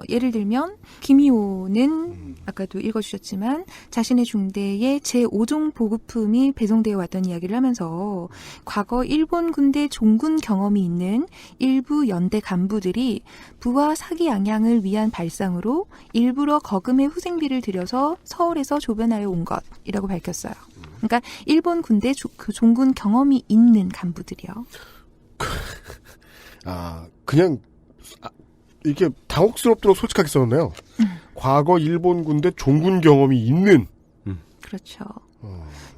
예를 들면 김희호는 아까도 읽어주셨지만 자신의 중대에 제5종 보급품이 배송되어 왔던 이야기를 하면서 과거 일본 군대 종군 경험이 있는 일부 연대 간부들이 부하 사기 양양을 위한 발상으로 일부러 거금의 후생비를 들여서 서울에서 조변하여 온 것이라고 밝혔어요. 그러니까 일본 군대 종군 경험이 있는 간부들이요. 그냥 이렇게 당혹스럽도록 솔직하게 써놓네요. 과거 일본 군대 종군 경험이 있는. 그렇죠.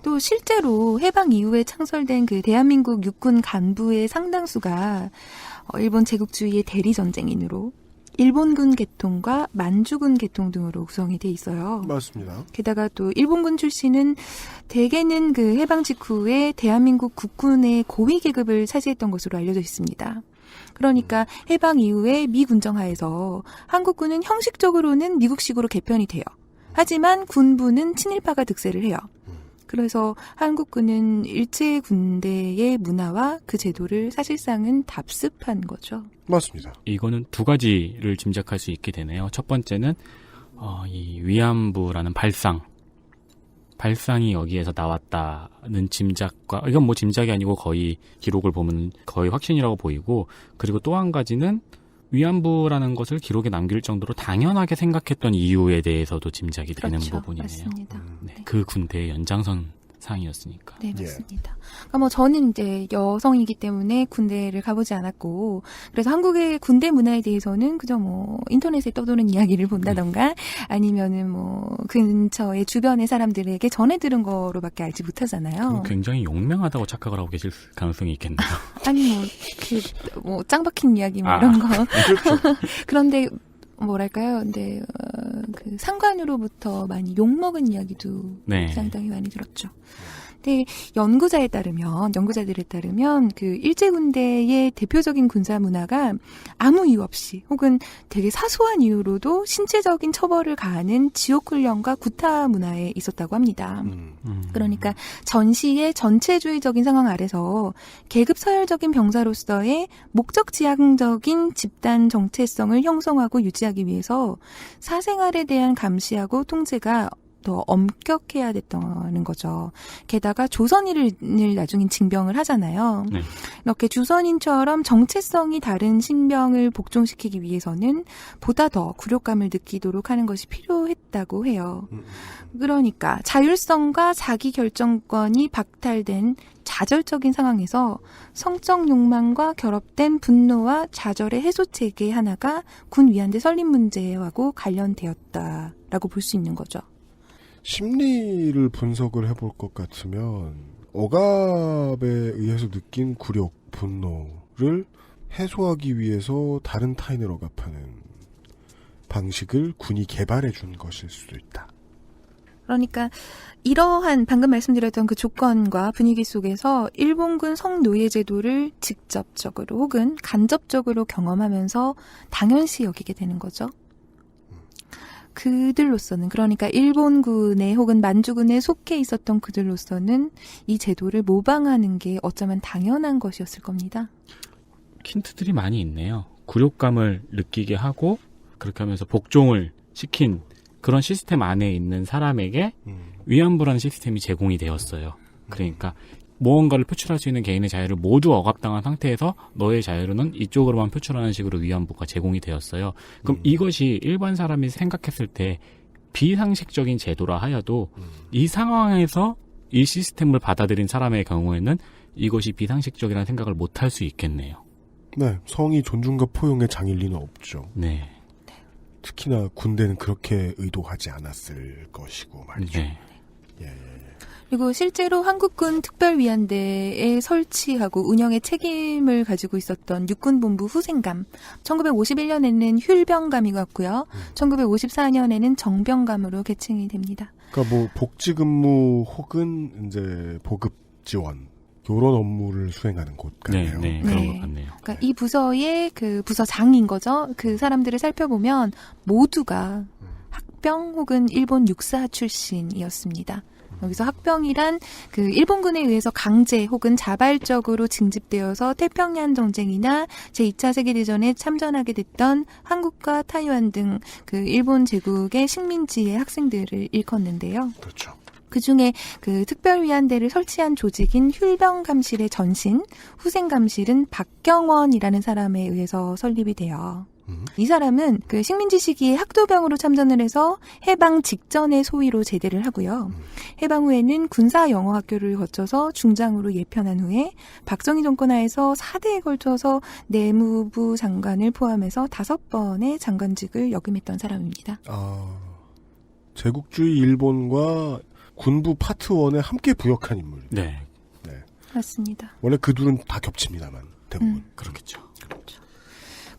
또 실제로 해방 이후에 창설된 그 대한민국 육군 간부의 상당수가 일본 제국주의의 대리전쟁인으로 일본군 계통과 만주군 계통 등으로 구성이 돼 있어요. 맞습니다. 게다가 또 일본군 출신은 대개는 그 해방 직후에 대한민국 국군의 고위 계급을 차지했던 것으로 알려져 있습니다. 그러니까 해방 이후에 미 군정하에서 한국군은 형식적으로는 미국식으로 개편이 돼요. 하지만 군부는 친일파가 득세를 해요. 그래서 한국군은 일제 군대의 문화와 그 제도를 사실상은 답습한 거죠. 맞습니다. 이거는 두 가지를 짐작할 수 있게 되네요. 첫 번째는 이 위안부라는 발상이 여기에서 나왔다는 짐작과, 이건 뭐 짐작이 아니고 거의 기록을 보면 거의 확신이라고 보이고, 그리고 또 한 가지는 위안부라는 것을 기록에 남길 정도로 당연하게 생각했던 이유에 대해서도 짐작이 되는 부분이네요. 맞습니다. 네, 그 군대의 연장선 상이었으니까. 네, 맞습니다. 그러니까 뭐 저는 이제 여성이기 때문에 군대를 가보지 않았고, 그래서 한국의 군대 문화에 대해서는 그저 뭐 인터넷에 떠도는 이야기를 본다던가 아니면은 뭐 근처의 주변의 사람들에게 전해 들은 거로밖에 알지 못하잖아요. 굉장히 용맹하다고 착각을 하고 계실 가능성이 있겠네요. 아니 뭐 짱 박힌 이야기 뭐 이런 거. 그런데 뭐랄까요? 근데 그 상관으로부터 많이 욕 먹은 이야기도 네. 상당히 많이 들었죠. 근데 연구자들에 따르면 그 일제군대의 대표적인 군사 문화가 아무 이유 없이 혹은 되게 사소한 이유로도 신체적인 처벌을 가하는 지옥훈련과 구타 문화에 있었다고 합니다. 그러니까 전시의 전체주의적인 상황 아래서 계급 서열적인 병사로서의 목적지향적인 집단 정체성을 형성하고 유지하기 위해서 사생활에 대한 감시하고 통제가 더 엄격해야 됐다는 거죠. 게다가 조선인을 나중엔 징병을 하잖아요. 네. 이렇게 조선인처럼 정체성이 다른 신병을 복종시키기 위해서는 보다 더 굴욕감을 느끼도록 하는 것이 필요했다고 해요. 그러니까 자율성과 자기 결정권이 박탈된 좌절적인 상황에서 성적 욕망과 결합된 분노와 좌절의 해소 체계 하나가 군 위안대 설립 문제하고 관련되었다라고 볼 수 있는 거죠. 심리를 분석을 해볼 것 같으면 억압에 의해서 느낀 굴욕, 분노를 해소하기 위해서 다른 타인을 억압하는 방식을 군이 개발해 준 것일 수도 있다. 그러니까 이러한 방금 말씀드렸던 그 조건과 분위기 속에서 일본군 성노예 제도를 직접적으로 혹은 간접적으로 경험하면서 당연시 여기게 되는 거죠. 그들로서는 그러니까 일본군에 혹은 만주군에 속해 있었던 그들로서는 이 제도를 모방하는 게 어쩌면 당연한 것이었을 겁니다. 힌트들이 많이 있네요. 굴욕감을 느끼게 하고 그렇게 하면서 복종을 시킨 그런 시스템 안에 있는 사람에게 위안부라는 시스템이 제공이 되었어요. 그러니까 무언가를 표출할 수 있는 개인의 자유를 모두 억압당한 상태에서 너의 자유는 이쪽으로만 표출하는 식으로 위안부가 제공이 되었어요. 그럼 이것이 일반 사람이 생각했을 때 비상식적인 제도라 하여도 이 상황에서 이 시스템을 받아들인 사람의 경우에는 이것이 비상식적이라는 생각을 못할 수 있겠네요. 네, 성이 존중과 포용의 장일 리는 없죠. 네. 특히나 군대는 그렇게 의도하지 않았을 것이고 말이죠. 네. 예. 그리고 실제로 한국군 특별위안대에 설치하고 운영의 책임을 가지고 있었던 육군본부 후생감, 1951년에는 휠병감이었고요. 1954년에는 정병감으로 개칭이 됩니다. 그러니까 뭐 복지근무 혹은 이제 보급 지원 이런 업무를 수행하는 곳 같네요. 네, 그런 것 같네요. 그러니까 이 부서의 그 부서장인 거죠. 그 사람들을 살펴보면 모두가 학병 혹은 일본 육사 출신이었습니다. 여기서 학병이란 그 일본군에 의해서 강제 혹은 자발적으로 징집되어서 태평양 전쟁이나 제2차 세계대전에 참전하게 됐던 한국과 타이완 등 그 일본 제국의 식민지의 학생들을 일컫는데요. 그렇죠. 그중에 그 특별위안대를 설치한 조직인 휠병감실의 전신, 후생감실은 박경원이라는 사람에 의해서 설립이 돼요. 이 사람은 그 식민지 시기에 학도병으로 참전을 해서 해방 직전에 소위로 제대를 하고요. 해방 후에는 군사 영어 학교를 거쳐서 중장으로 예편한 후에 박정희 정권 하에서 4대에 걸쳐서 내무부 장관을 포함해서 5번의 장관직을 역임했던 사람입니다. 제국주의 일본과 군부 파트 1에 함께 부역한 인물. 네. 맞습니다. 원래 그 둘은 다 겹칩니다만 대부분. 그렇겠죠.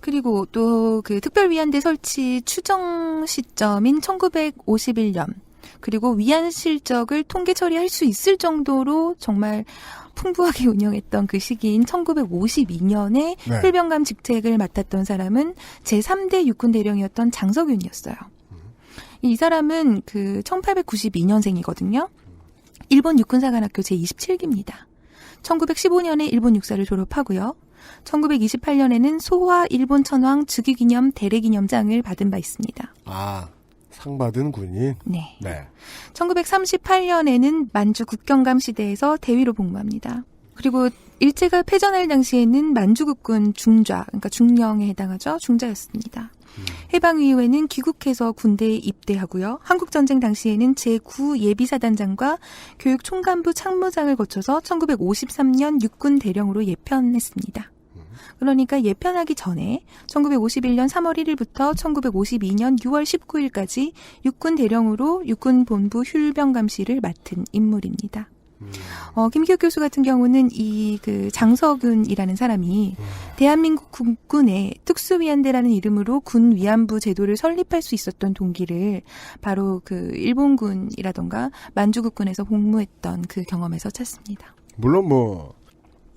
그리고 또 그 특별위안대 설치 추정 시점인 1951년 그리고 위안 실적을 통계 처리할 수 있을 정도로 정말 풍부하게 운영했던 그 시기인 1952년에 네. 휠병감 직책을 맡았던 사람은 제3대 육군대령이었던 장석윤이었어요. 이 사람은 그 1892년생이거든요. 일본 육군사관학교 제27기입니다. 1915년에 일본 육사를 졸업하고요. 1928년에는 소화 일본 천황 즉위기념 대례기념장을 받은 바 있습니다. 상 받은 군인? 네. 1938년에는 만주 국경감 시대에서 대위로 복무합니다. 그리고 일제가 패전할 당시에는 만주국군 중좌, 그러니까 중령에 해당하죠. 중자였습니다. 해방 이후에는 귀국해서 군대에 입대하고요. 한국전쟁 당시에는 제9 예비사단장과 교육총관부 참모장을 거쳐서 1953년 육군 대령으로 예편했습니다. 그러니까 예편하기 전에 1951년 3월 1일부터 1952년 6월 19일까지 육군 대령으로 육군본부 율병감시를 맡은 인물입니다. 김기욱 교수 같은 경우는 장석윤이라는 사람이 대한민국 국군의 특수위안대라는 이름으로 군 위안부 제도를 설립할 수 있었던 동기를 바로 그 일본군이라던가 만주국군에서 복무했던 그 경험에서 찾습니다. 물론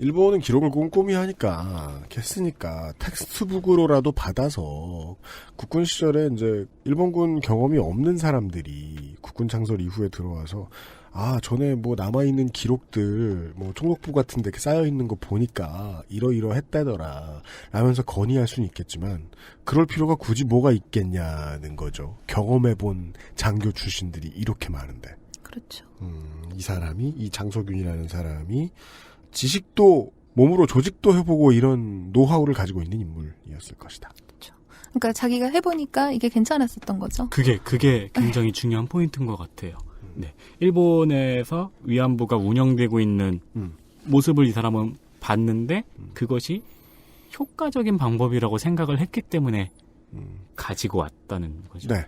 일본은 기록을 꼼꼼히 하니까 했으니까 텍스트북으로라도 받아서 국군 시절에 이제 일본군 경험이 없는 사람들이 국군 창설 이후에 들어와서 전에 남아있는 기록들, 총독부 같은 데 쌓여있는 거 보니까 이러이러했다더라 라면서 건의할 수는 있겠지만 그럴 필요가 굳이 뭐가 있겠냐는 거죠. 경험해본 장교 출신들이 이렇게 많은데. 그렇죠. 이 장석윤이라는 사람이 지식도 몸으로 조직도 해보고 이런 노하우를 가지고 있는 인물이었을 것이다. 그렇죠. 그러니까 자기가 해보니까 이게 괜찮았었던 거죠. 그게 굉장히 중요한 포인트인 것 같아요. 네, 일본에서 위안부가 운영되고 있는 모습을 이 사람은 봤는데 그것이 효과적인 방법이라고 생각을 했기 때문에 가지고 왔다는 거죠. 네.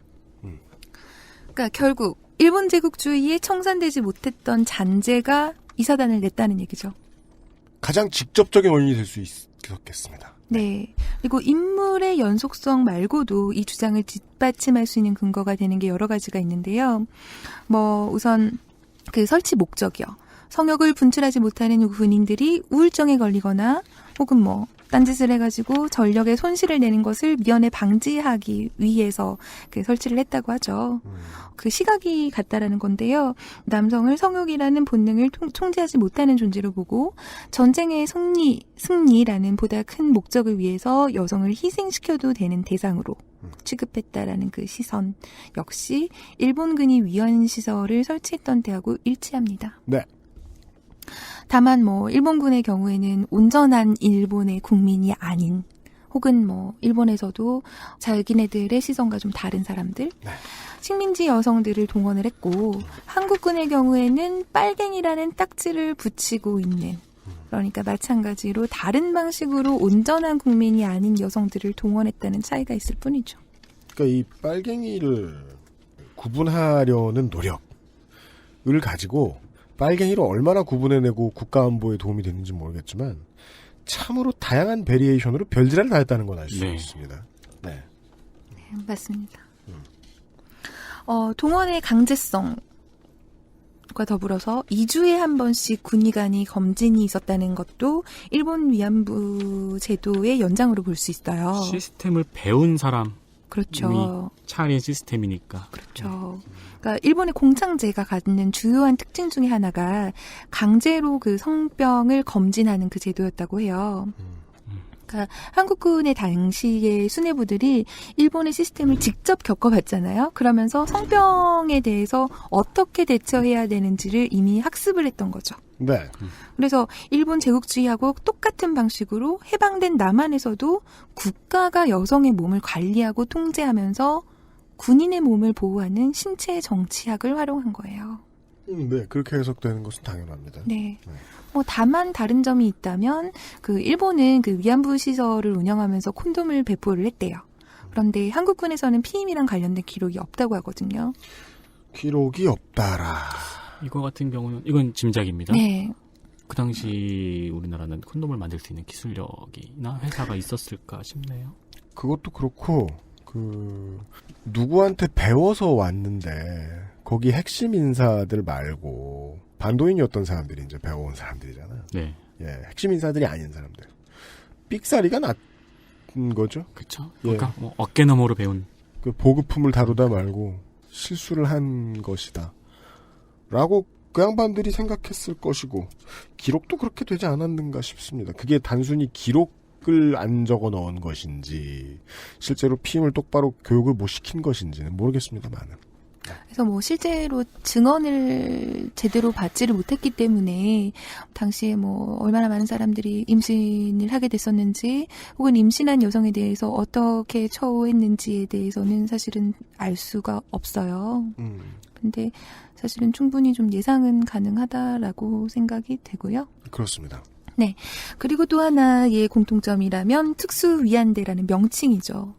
그러니까 결국 일본 제국주의에 청산되지 못했던 잔재가 이 사단을 냈다는 얘기죠. 가장 직접적인 원인이 될 수 있었겠습니다. 네. 그리고 인물의 연속성 말고도 이 주장을 뒷받침할 수 있는 근거가 되는 게 여러 가지가 있는데요. 우선 그 설치 목적이요. 성역을 분출하지 못하는 군인들이 우울증에 걸리거나 혹은 딴짓을 해가지고 전력에 손실을 내는 것을 미연에 방지하기 위해서 그 설치를 했다고 하죠. 그 시각이 같다라는 건데요. 남성을 성욕이라는 본능을 통제하지 못하는 존재로 보고 전쟁의 승리라는 보다 큰 목적을 위해서 여성을 희생시켜도 되는 대상으로 취급했다라는 그 시선 역시 일본군이 위헌 시설을 설치했던 때하고 일치합니다. 네. 다만 일본군의 경우에는 온전한 일본의 국민이 아닌 혹은 일본에서도 자기네들의 시선과 좀 다른 사람들 식민지 여성들을 동원을 했고 한국군의 경우에는 빨갱이라는 딱지를 붙이고 있는 그러니까 마찬가지로 다른 방식으로 온전한 국민이 아닌 여성들을 동원했다는 차이가 있을 뿐이죠. 그러니까 이 빨갱이를 구분하려는 노력을 가지고 빨갱이를 얼마나 구분해내고 국가안보에 도움이 됐는지 모르겠지만 참으로 다양한 베리에이션으로 별지랄을 다 했다는 건 알 수 있습니다. 네. 네, 맞습니다. 동원의 강제성과 더불어서 2주에 한 번씩 군의관이 검진이 있었다는 것도 일본 위안부 제도의 연장으로 볼 수 있어요. 시스템을 배운 사람. 그렇죠. 차린 시스템이니까. 그렇죠. 그러니까 일본의 공창제가 갖는 주요한 특징 중에 하나가 강제로 그 성병을 검진하는 그 제도였다고 해요. 그러니까 한국군의 당시의 수뇌부들이 일본의 시스템을 직접 겪어봤잖아요. 그러면서 성병에 대해서 어떻게 대처해야 되는지를 이미 학습을 했던 거죠. 네. 그래서 일본 제국주의하고 똑같은 방식으로 해방된 남한에서도 국가가 여성의 몸을 관리하고 통제하면서 군인의 몸을 보호하는 신체 정치학을 활용한 거예요. 네, 그렇게 해석되는 것은 당연합니다. 네. 다만 다른 점이 있다면 일본은 그 위안부 시설을 운영하면서 콘돔을 배포를 했대요. 그런데 한국군에서는 피임이랑 관련된 기록이 없다고 하거든요. 기록이 없다라. 이거 같은 경우는 이건 짐작입니다. 네. 그 당시 우리나라는 콘돔을 만들 수 있는 기술력이나 회사가 있었을까 싶네요. 그것도 그렇고 누구한테 배워서 왔는데 거기 핵심 인사들 말고 반도인이었던 사람들이 이제 배워온 사람들이잖아요. 네. 핵심 인사들이 아닌 사람들. 삑사리가 났던 거죠. 그렇죠. 그러니까 어깨너머로 배운 그 보급품을 다루다 말고 실수를 한 것이다. 라고 그 양반들이 생각했을 것이고 기록도 그렇게 되지 않았는가 싶습니다. 그게 단순히 기록을 안 적어 넣은 것인지 실제로 피임을 똑바로 교육을 못 시킨 것인지는 모르겠습니다만 그래서 뭐 실제로 증언을 제대로 받지를 못했기 때문에 당시에 뭐 얼마나 많은 사람들이 임신을 하게 됐었는지 혹은 임신한 여성에 대해서 어떻게 처우했는지에 대해서는 사실은 알 수가 없어요. 근데 사실은 충분히 좀 예상은 가능하다라고 생각이 되고요. 그렇습니다. 네. 그리고 또 하나의 공통점이라면 특수위안대라는 명칭이죠.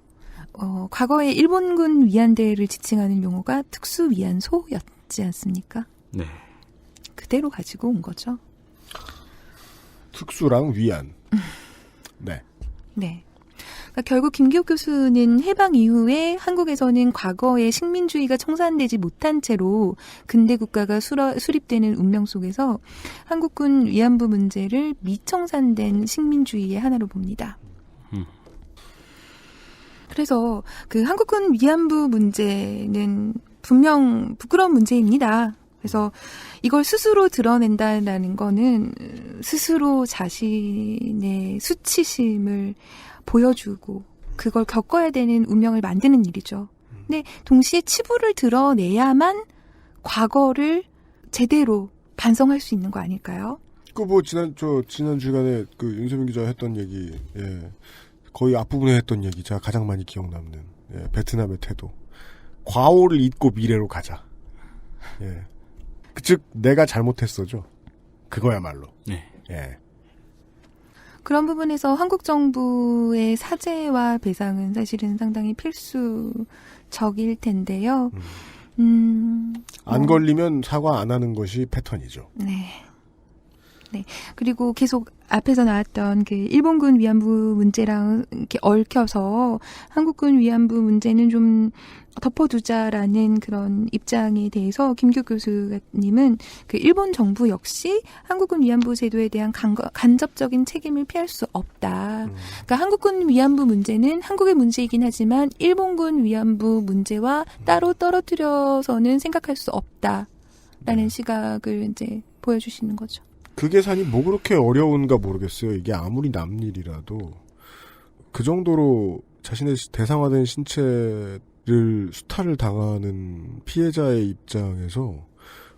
과거에 일본군 위안대를 지칭하는 용어가 특수위안소였지 않습니까? 네. 그대로 가지고 온 거죠. 특수랑 위안. 네. 네. 그러니까 결국 김기옥 교수는 해방 이후에 한국에서는 과거에 식민주의가 청산되지 못한 채로 근대 국가가 수립되는 운명 속에서 한국군 위안부 문제를 미청산된 식민주의의 하나로 봅니다. 그래서 그 한국군 위안부 문제는 분명 부끄러운 문제입니다. 그래서 이걸 스스로 드러낸다는 거는 스스로 자신의 수치심을 보여주고 그걸 겪어야 되는 운명을 만드는 일이죠. 근데 동시에 치부를 드러내야만 과거를 제대로 반성할 수 있는 거 아닐까요? 지난 주간에 윤세민 기자 했던 얘기, 거의 앞부분에 했던 얘기, 제가 가장 많이 기억 남는, 베트남의 태도. 과오를 잊고 미래로 가자. 즉, 내가 잘못했어죠. 그거야말로. 네. 그런 부분에서 한국 정부의 사죄와 배상은 사실은 상당히 필수적일 텐데요. 안 걸리면 사과 안 하는 것이 패턴이죠. 네. 그리고 계속 앞에서 나왔던 그 일본군 위안부 문제랑 이렇게 얽혀서 한국군 위안부 문제는 좀 덮어두자라는 그런 입장에 대해서 김기옥 교수님은 그 일본 정부 역시 한국군 위안부 제도에 대한 간접적인 책임을 피할 수 없다. 그러니까 한국군 위안부 문제는 한국의 문제이긴 하지만 일본군 위안부 문제와 따로 떨어뜨려서는 생각할 수 없다라는 시각을 이제 보여주시는 거죠. 그 계산이 뭐 그렇게 어려운가 모르겠어요. 이게 아무리 남 일이라도 그 정도로 자신의 대상화된 신체를 수탈을 당하는 피해자의 입장에서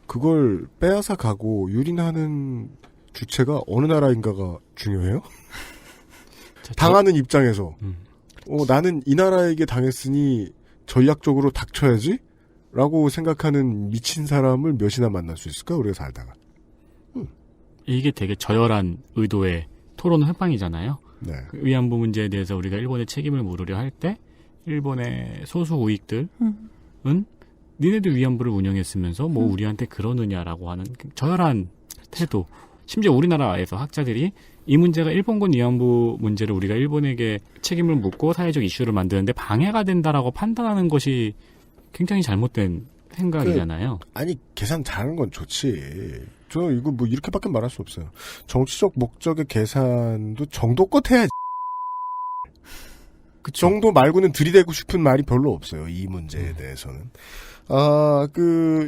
그걸 빼앗아 가고 유린하는 주체가 어느 나라인가가 중요해요? 당하는 입장에서 나는 이 나라에게 당했으니 전략적으로 닥쳐야지? 라고 생각하는 미친 사람을 몇이나 만날 수 있을까? 우리가 살다가. 이게 되게 저열한 의도의 토론 회방이잖아요. 네. 그 위안부 문제에 대해서 우리가 일본에 책임을 물으려 할 때 일본의 소수 우익들은 니네들 위안부를 운영했으면서 뭐 우리한테 그러느냐라고 하는 저열한 태도. 심지어 우리나라에서 학자들이 이 문제가 일본군 위안부 문제를 우리가 일본에게 책임을 묻고 사회적 이슈를 만드는데 방해가 된다라고 판단하는 것이 굉장히 잘못된 생각이잖아요. 계산 잘하는 건 좋지. 저 이거 뭐 이렇게밖에 말할 수 없어요. 정치적 목적의 계산도 정도껏 해야지. 그 정도 말고는 들이대고 싶은 말이 별로 없어요. 이 문제에 대해서는.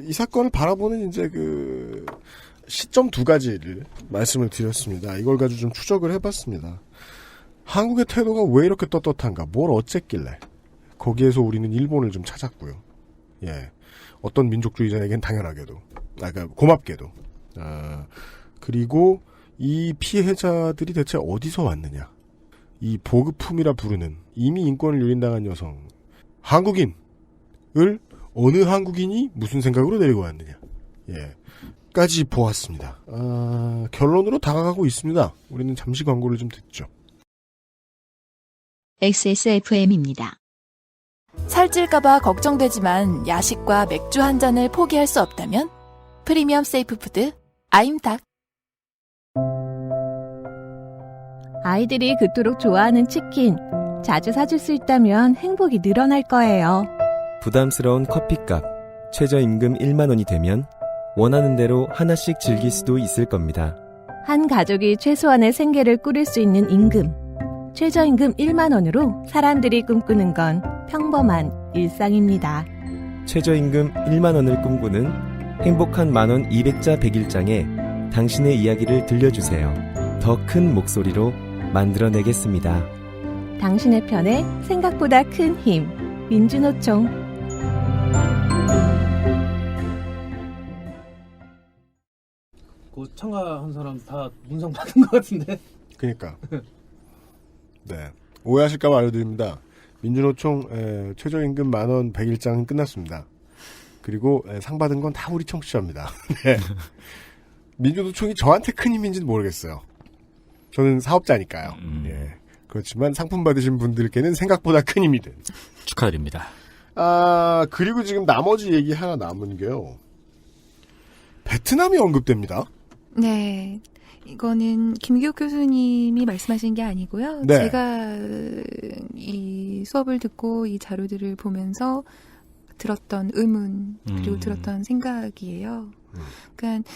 이 사건을 바라보는 이제 시점 두 가지를 말씀을 드렸습니다. 이걸 가지고 좀 추적을 해봤습니다. 한국의 태도가 왜 이렇게 떳떳한가? 뭘 어쨌길래? 거기에서 우리는 일본을 좀 찾았고요. 어떤 민족주의자에겐 당연하게도, 고맙게도. 그리고 이 피해자들이 대체 어디서 왔느냐. 이 보급품이라 부르는 이미 인권을 유린당한 여성, 한국인을 어느 한국인이 무슨 생각으로 데리고 왔느냐. 까지 보았습니다. 결론으로 다가가고 있습니다. 우리는 잠시 광고를 좀 듣죠. XSFM입니다. 살찔까봐 걱정되지만 야식과 맥주 한 잔을 포기할 수 없다면 프리미엄 세이프푸드 아임닭. 아이들이 그토록 좋아하는 치킨 자주 사줄 수 있다면 행복이 늘어날 거예요. 부담스러운 커피값 최저임금 1만 원이 되면 원하는 대로 하나씩 즐길 수도 있을 겁니다. 한 가족이 최소한의 생계를 꾸릴 수 있는 임금. 최저임금 1만 원으로 사람들이 꿈꾸는 건 평범한 일상입니다. 최저임금 1만 원을 꿈꾸는 행복한 만원 200자 101장에 당신의 이야기를 들려주세요. 더 큰 목소리로 만들어내겠습니다. 당신의 편에 생각보다 큰 힘. 민주노총. 그 참가한 사람 다 문상 받은 것 같은데. 그러니까. 네. 오해하실까봐 알려드립니다. 민주노총 최저임금 10,000원 100일장은 끝났습니다. 그리고 상 받은 건 다 우리 청취자입니다. 네. 민주노총이 저한테 큰 힘인지는 모르겠어요. 저는 사업자니까요. 예. 그렇지만 상품 받으신 분들께는 생각보다 큰 힘이 된. 축하드립니다. 아, 그리고 지금 나머지 얘기 하나 남은 게요. 베트남이 언급됩니다. 네. 이거는 김기욱 교수님이 말씀하신 게 아니고요. 네. 제가 이 수업을 듣고 이 자료들을 보면서 들었던 의문 그리고 들었던 생각이에요. 그러니까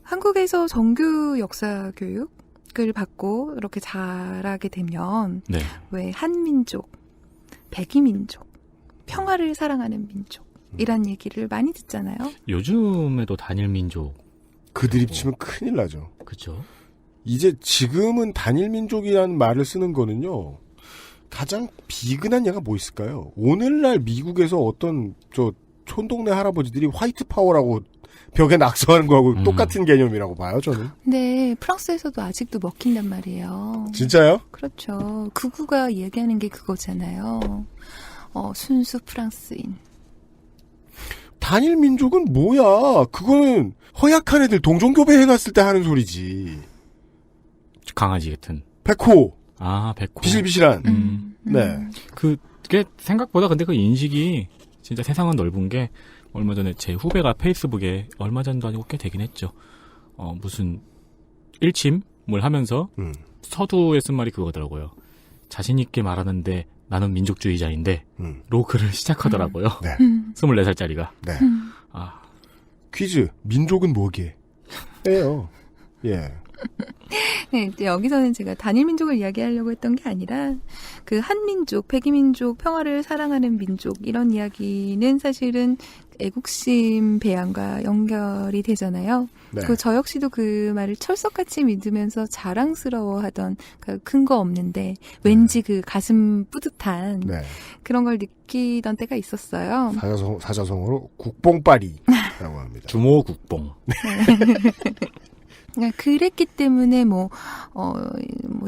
한국에서 정규 역사 교육을 받고 이렇게 자라게 되면 네. 왜 한민족, 백이민족, 평화를 사랑하는 민족이란 얘기를 많이 듣잖아요. 요즘에도 단일민족. 그 드립치면 큰일 나죠. 그렇죠. 이제 지금은 단일민족이라는 말을 쓰는 거는요. 가장 비근한 예가 뭐 있을까요? 오늘날 미국에서 어떤 촌동네 할아버지들이 화이트 파워라고 벽에 낙서하는 거하고 똑같은 개념이라고 봐요, 저는. 근데 프랑스에서도 아직도 먹힌단 말이에요. 진짜요? 그렇죠. 극우가 얘기하는 게 그거잖아요. 순수 프랑스인. 단일민족은 뭐야? 그거는 허약한 애들 동종교배 해놨을 때 하는 소리지. 강아지 같은. 백호. 아, 백호. 비실비실한. 네. 그게 생각보다 근데 그 인식이 진짜 세상은 넓은 게 얼마 전에 제 후배가 페이스북에 얼마 전도 아니고 꽤 되긴 했죠. 무슨 일침을 하면서 서두에 쓴 말이 그거더라고요. 자신 있게 말하는데 나는 민족주의자인데 로 글을 시작하더라고요. 네. 24살짜리가. 네. 아. 퀴즈. 민족은 뭐게? 예요. 예. 네, 여기서는 제가 단일민족을 이야기하려고 했던 게 아니라 그 한민족, 백이민족, 평화를 사랑하는 민족 이런 이야기는 사실은 애국심 배양과 연결이 되잖아요. 네. 그리고 저 역시도 그 말을 철석같이 믿으면서 자랑스러워하던 그 근거 없는데 왠지 그 가슴 뿌듯한 네. 그런 걸 느끼던 때가 있었어요. 사자성어로 국뽕빠리라고 합니다. 주모국뽕. 그랬기 때문에 뭐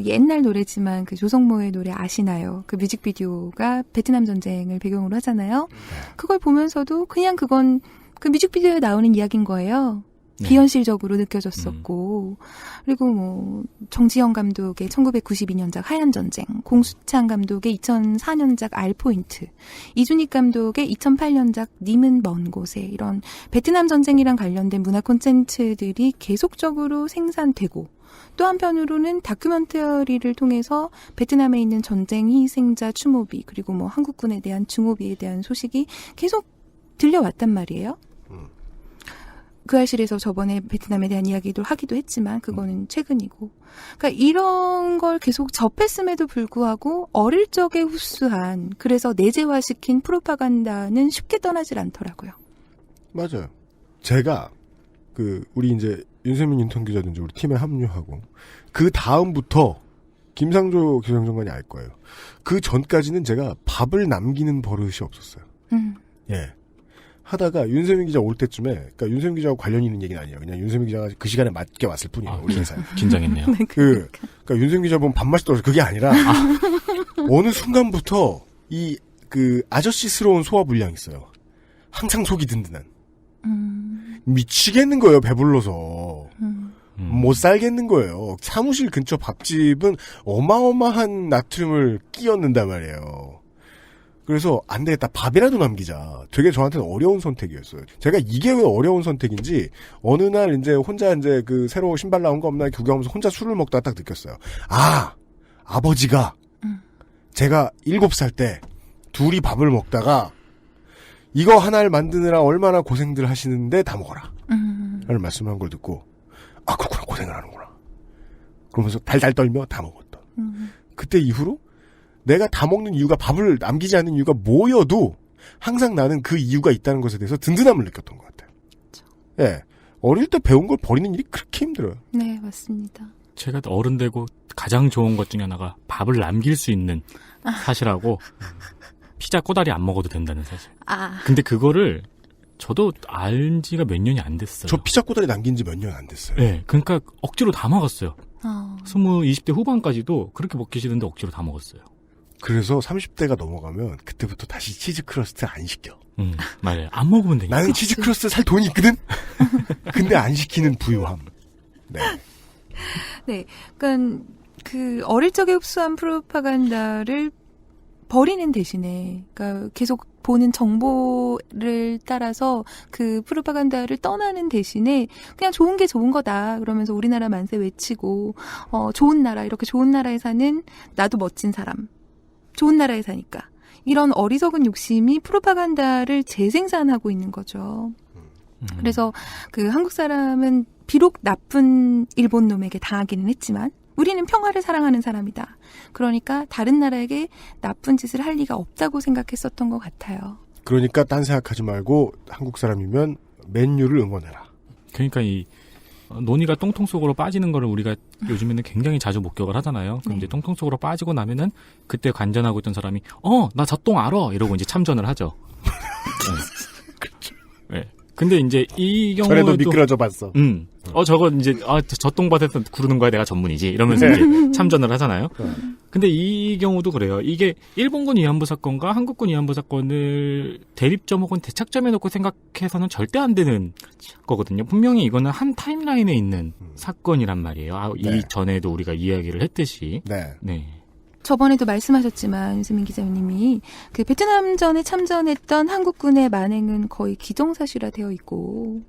옛날 노래지만 그 조성모의 노래 아시나요? 그 뮤직비디오가 베트남 전쟁을 배경으로 하잖아요. 그걸 보면서도 그냥 그건 그 뮤직비디오에 나오는 이야기인 거예요. 네. 비현실적으로 느껴졌었고 그리고 뭐 정지영 감독의 1992년작 하얀 전쟁, 공수창 감독의 2004년작 알포인트, 이준익 감독의 2008년작 님은 먼 곳에 이런 베트남 전쟁이랑 관련된 문화 콘텐츠들이 계속적으로 생산되고 또 한편으로는 다큐멘터리를 통해서 베트남에 있는 전쟁 희생자 추모비 그리고 뭐 한국군에 대한 증오비에 대한 소식이 계속 들려왔단 말이에요. 그 알실에서 저번에 베트남에 대한 이야기도 하기도 했지만 그거는 최근이고. 그러니까 이런 걸 계속 접했음에도 불구하고 어릴 적에 흡수한 그래서 내재화시킨 프로파간다는 쉽게 떠나질 않더라고요. 맞아요. 제가 우리 이제 윤세민 인턴 기자든지 우리 팀에 합류하고 그 다음부터 김상조 기상장관이 알 거예요. 그 전까지는 제가 밥을 남기는 버릇이 없었어요. 예. 하다가 윤세민 기자 올 때쯤에, 그러니까 윤세민 기자하고 관련 있는 얘기는 아니에요. 그냥 윤세민 기자가 그 시간에 맞게 왔을 뿐이에요. 우리 회사에. 긴장했네요. 네, 그러니까 윤세민 기자 보면 밥맛이 떨어져. 그게 아니라 어느 순간부터 아저씨스러운 소화불량이 있어요. 항상 속이 든든한. 미치겠는 거예요. 배불러서. 못 살겠는 거예요. 사무실 근처 밥집은 어마어마한 나트륨을 끼얹는단 말이에요. 그래서 안 되겠다. 밥이라도 남기자. 되게 저한테는 어려운 선택이었어요. 제가 이게 왜 어려운 선택인지 어느 날 이제 혼자 이제 새로 신발 나온 거 없나 구경하면서 혼자 술을 먹다가 딱 느꼈어요. 아버지가 제가 7살 때 둘이 밥을 먹다가 이거 하나를 만드느라 얼마나 고생들 하시는데 다 먹어라. 라는 말씀을 한 걸 듣고 그렇구나. 고생을 하는구나. 그러면서 달달 떨며 다 먹었던. 그때 이후로 내가 다 먹는 이유가 밥을 남기지 않는 이유가 뭐여도 항상 나는 그 이유가 있다는 것에 대해서 든든함을 느꼈던 것 같아요. 그렇죠. 예. 어릴 때 배운 걸 버리는 일이 그렇게 힘들어요. 네, 맞습니다. 제가 어른 되고 가장 좋은 것 중에 하나가 밥을 남길 수 있는 사실하고 피자 꼬다리 안 먹어도 된다는 사실. 근데 그거를 저도 알 지가 몇 년이 안 됐어요. 저 피자 꼬다리 남긴 지 몇 년 안 됐어요. 네, 그러니까 억지로 다 먹었어요. 20, 20대 후반까지도 그렇게 먹기 싫은데 억지로 다 먹었어요. 그래서 30대가 넘어가면 그때부터 다시 치즈 크러스트 안 시켜. 맞아요. 안 먹으면 되니까. 나는 치즈 크러스트 살 돈이 있거든? 근데 안 시키는 부유함. 네. 네. 그러니까 그 어릴 적에 흡수한 프로파간다를 버리는 대신에, 그러니까 계속 보는 정보를 따라서 그 프로파간다를 떠나는 대신에 그냥 좋은 게 좋은 거다 그러면서 우리나라 만세 외치고 좋은 나라, 이렇게 좋은 나라에 사는 나도 멋진 사람, 좋은 나라에 사니까, 이런 어리석은 욕심이 프로파간다를 재생산하고 있는 거죠. 그래서 그 한국 사람은 비록 나쁜 일본 놈에게 당하기는 했지만 우리는 평화를 사랑하는 사람이다. 그러니까 다른 나라에게 나쁜 짓을 할 리가 없다고 생각했었던 것 같아요. 그러니까 딴 생각하지 말고 한국 사람이면 맨유를 응원해라. 그러니까 이 논의가 똥통 속으로 빠지는 거를 우리가 요즘에는 굉장히 자주 목격을 하잖아요. 그럼 이제 똥통 속으로 빠지고 나면은 그때 관전하고 있던 사람이 나 저 똥 알아 이러고 이제 참전을 하죠. 네. 그렇죠. 네. 근데 이제 이 경우도 전에도 미끄러져 봤어. 저거 이제 저 똥밭에서 구르는 거야 내가 전문이지 이러면서 이제 참전을 하잖아요. 근데 이 경우도 그래요. 이게 일본군 위안부 사건과 한국군 위안부 사건을 대립점 혹은 대착점에 놓고 생각해서는 절대 안 되는 거거든요. 분명히 이거는 한 타임라인에 있는 사건이란 말이에요. 이 전에도 우리가 이야기를 했듯이. 네. 저번에도 말씀하셨지만 유승민 기자님이 그 베트남전에 참전했던 한국군의 만행은 거의 기정사실화되어 있고,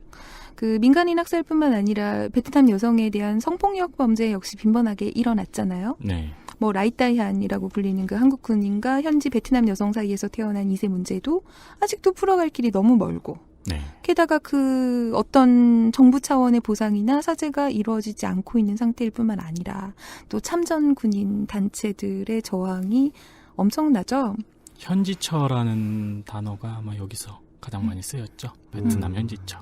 그 민간인 학살뿐만 아니라 베트남 여성에 대한 성폭력 범죄 역시 빈번하게 일어났잖아요. 네. 뭐 라이따이한이라고 불리는 그 한국군인과 현지 베트남 여성 사이에서 태어난 2세 문제도 아직도 풀어갈 길이 너무 멀고, 네. 게다가 그 어떤 정부 차원의 보상이나 사죄가 이루어지지 않고 있는 상태일 뿐만 아니라 또 참전 군인 단체들의 저항이 엄청나죠. 현지처라는 단어가 아마 여기서 가장 많이 쓰였죠. 베트남 현지처.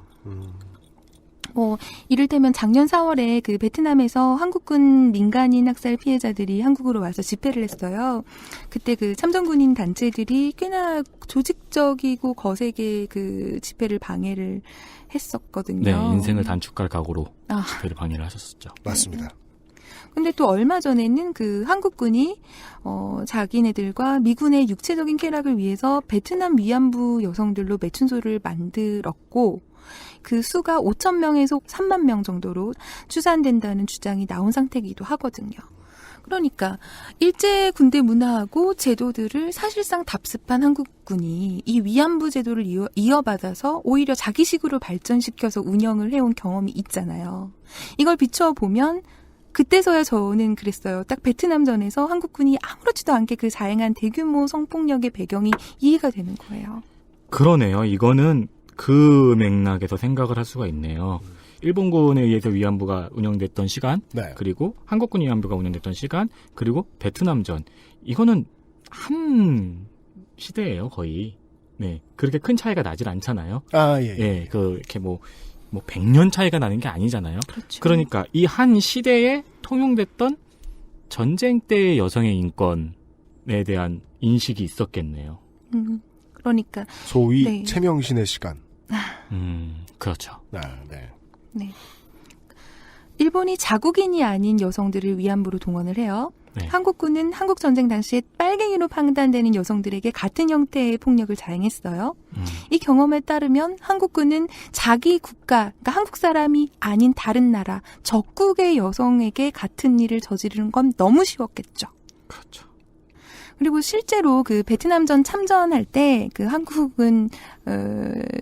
이를테면 작년 4월에 그 베트남에서 한국군 민간인 학살 피해자들이 한국으로 와서 집회를 했어요. 그때 그 참전군인 단체들이 꽤나 조직적이고 거세게 그 집회를 방해를 했었거든요. 네, 인생을 단축할 각오로 집회를 방해를 하셨었죠. 맞습니다. 근데 또 얼마 전에는 그 한국군이 자기네들과 미군의 육체적인 쾌락을 위해서 베트남 위안부 여성들로 매춘소를 만들었고, 그 수가 5,000명에서 3만 명 정도로 추산된다는 주장이 나온 상태이기도 하거든요. 그러니까 일제 군대 문화하고 제도들을 사실상 답습한 한국군이 이 위안부 제도를 이어받아서 오히려 자기식으로 발전시켜서 운영을 해온 경험이 있잖아요. 이걸 비추어 보면 그때서야 저는 그랬어요. 딱 베트남전에서 한국군이 아무렇지도 않게 그 자행한 대규모 성폭력의 배경이 이해가 되는 거예요. 그러네요. 이거는 그 맥락에서 생각을 할 수가 있네요. 일본군에 의해서 위안부가 운영됐던 시간, 그리고 한국군 위안부가 운영됐던 시간, 그리고 베트남전. 이거는 한 시대예요, 거의. 네, 그렇게 큰 차이가 나질 않잖아요. 예, 이렇게 뭐 100년 차이가 나는 게 아니잖아요. 그렇죠. 그러니까 이 한 시대에 통용됐던 전쟁 때의 여성의 인권에 대한 인식이 있었겠네요. 그러니까 소위 채명신의 시간. 그렇죠. 네. 일본이 자국인이 아닌 여성들을 위안부로 동원을 해요. 네. 한국군은 한국 전쟁 당시에 빨갱이로 판단되는 여성들에게 같은 형태의 폭력을 자행했어요. 이 경험에 따르면 한국군은 자기 국가, 그러니까 한국 사람이 아닌 다른 나라, 적국의 여성에게 같은 일을 저지르는 건 너무 쉬웠겠죠. 그렇죠. 그리고 실제로 그 베트남전 참전할 때 그 한국은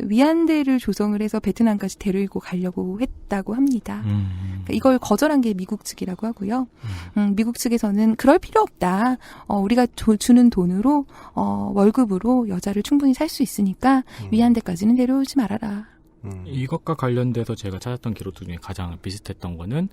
위안대를 조성을 해서 베트남까지 데리고 가려고 했다고 합니다. 그러니까 이걸 거절한 게 미국 측이라고 하고요. 미국 측에서는 그럴 필요 없다. 우리가 주는 돈으로 월급으로 여자를 충분히 살 수 있으니까 위안대까지는 데려오지 말아라. 이것과 관련돼서 제가 찾았던 기록 중에 가장 비슷했던 거는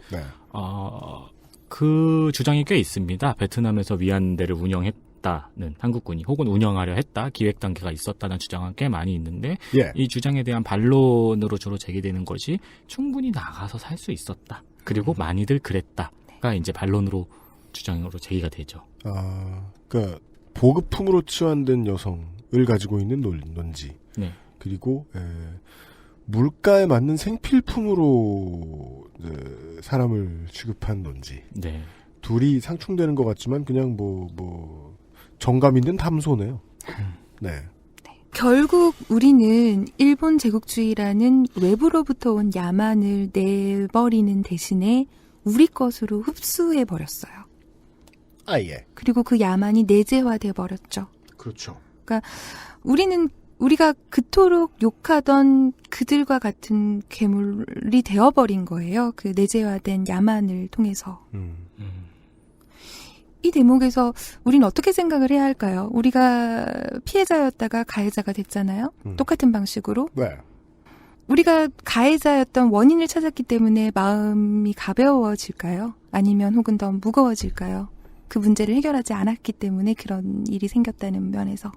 그 주장이 꽤 있습니다. 베트남에서 위안대를 운영했다는 한국군이 혹은 운영하려 했다, 기획 단계가 있었다는 주장은 꽤 많이 있는데 이 주장에 대한 반론으로 주로 제기되는 것이 충분히 나가서 살 수 있었다. 그리고 많이들 그랬다가 이제 반론으로 주장으로 제기가 되죠. 그러니까 보급품으로 치환된 여성을 가지고 있는 논지. 네. 그리고 물가에 맞는 생필품으로 사람을 취급한 건지 네. 둘이 상충되는 것 같지만 그냥 정감 있는 담소네요. 네. 결국 우리는 일본 제국주의라는 외부로부터 온 야만을 내버리는 대신에 우리 것으로 흡수해버렸어요. 아, 예. 그리고 그 야만이 내재화돼 버렸죠. 그렇죠. 그러니까 우리가 그토록 욕하던 그들과 같은 괴물이 되어버린 거예요. 그 내재화된 야만을 통해서. 이 대목에서 우리는 어떻게 생각을 해야 할까요? 우리가 피해자였다가 가해자가 됐잖아요. 똑같은 방식으로. 네. 우리가 가해자였던 원인을 찾았기 때문에 마음이 가벼워질까요? 아니면 혹은 더 무거워질까요? 그 문제를 해결하지 않았기 때문에 그런 일이 생겼다는 면에서.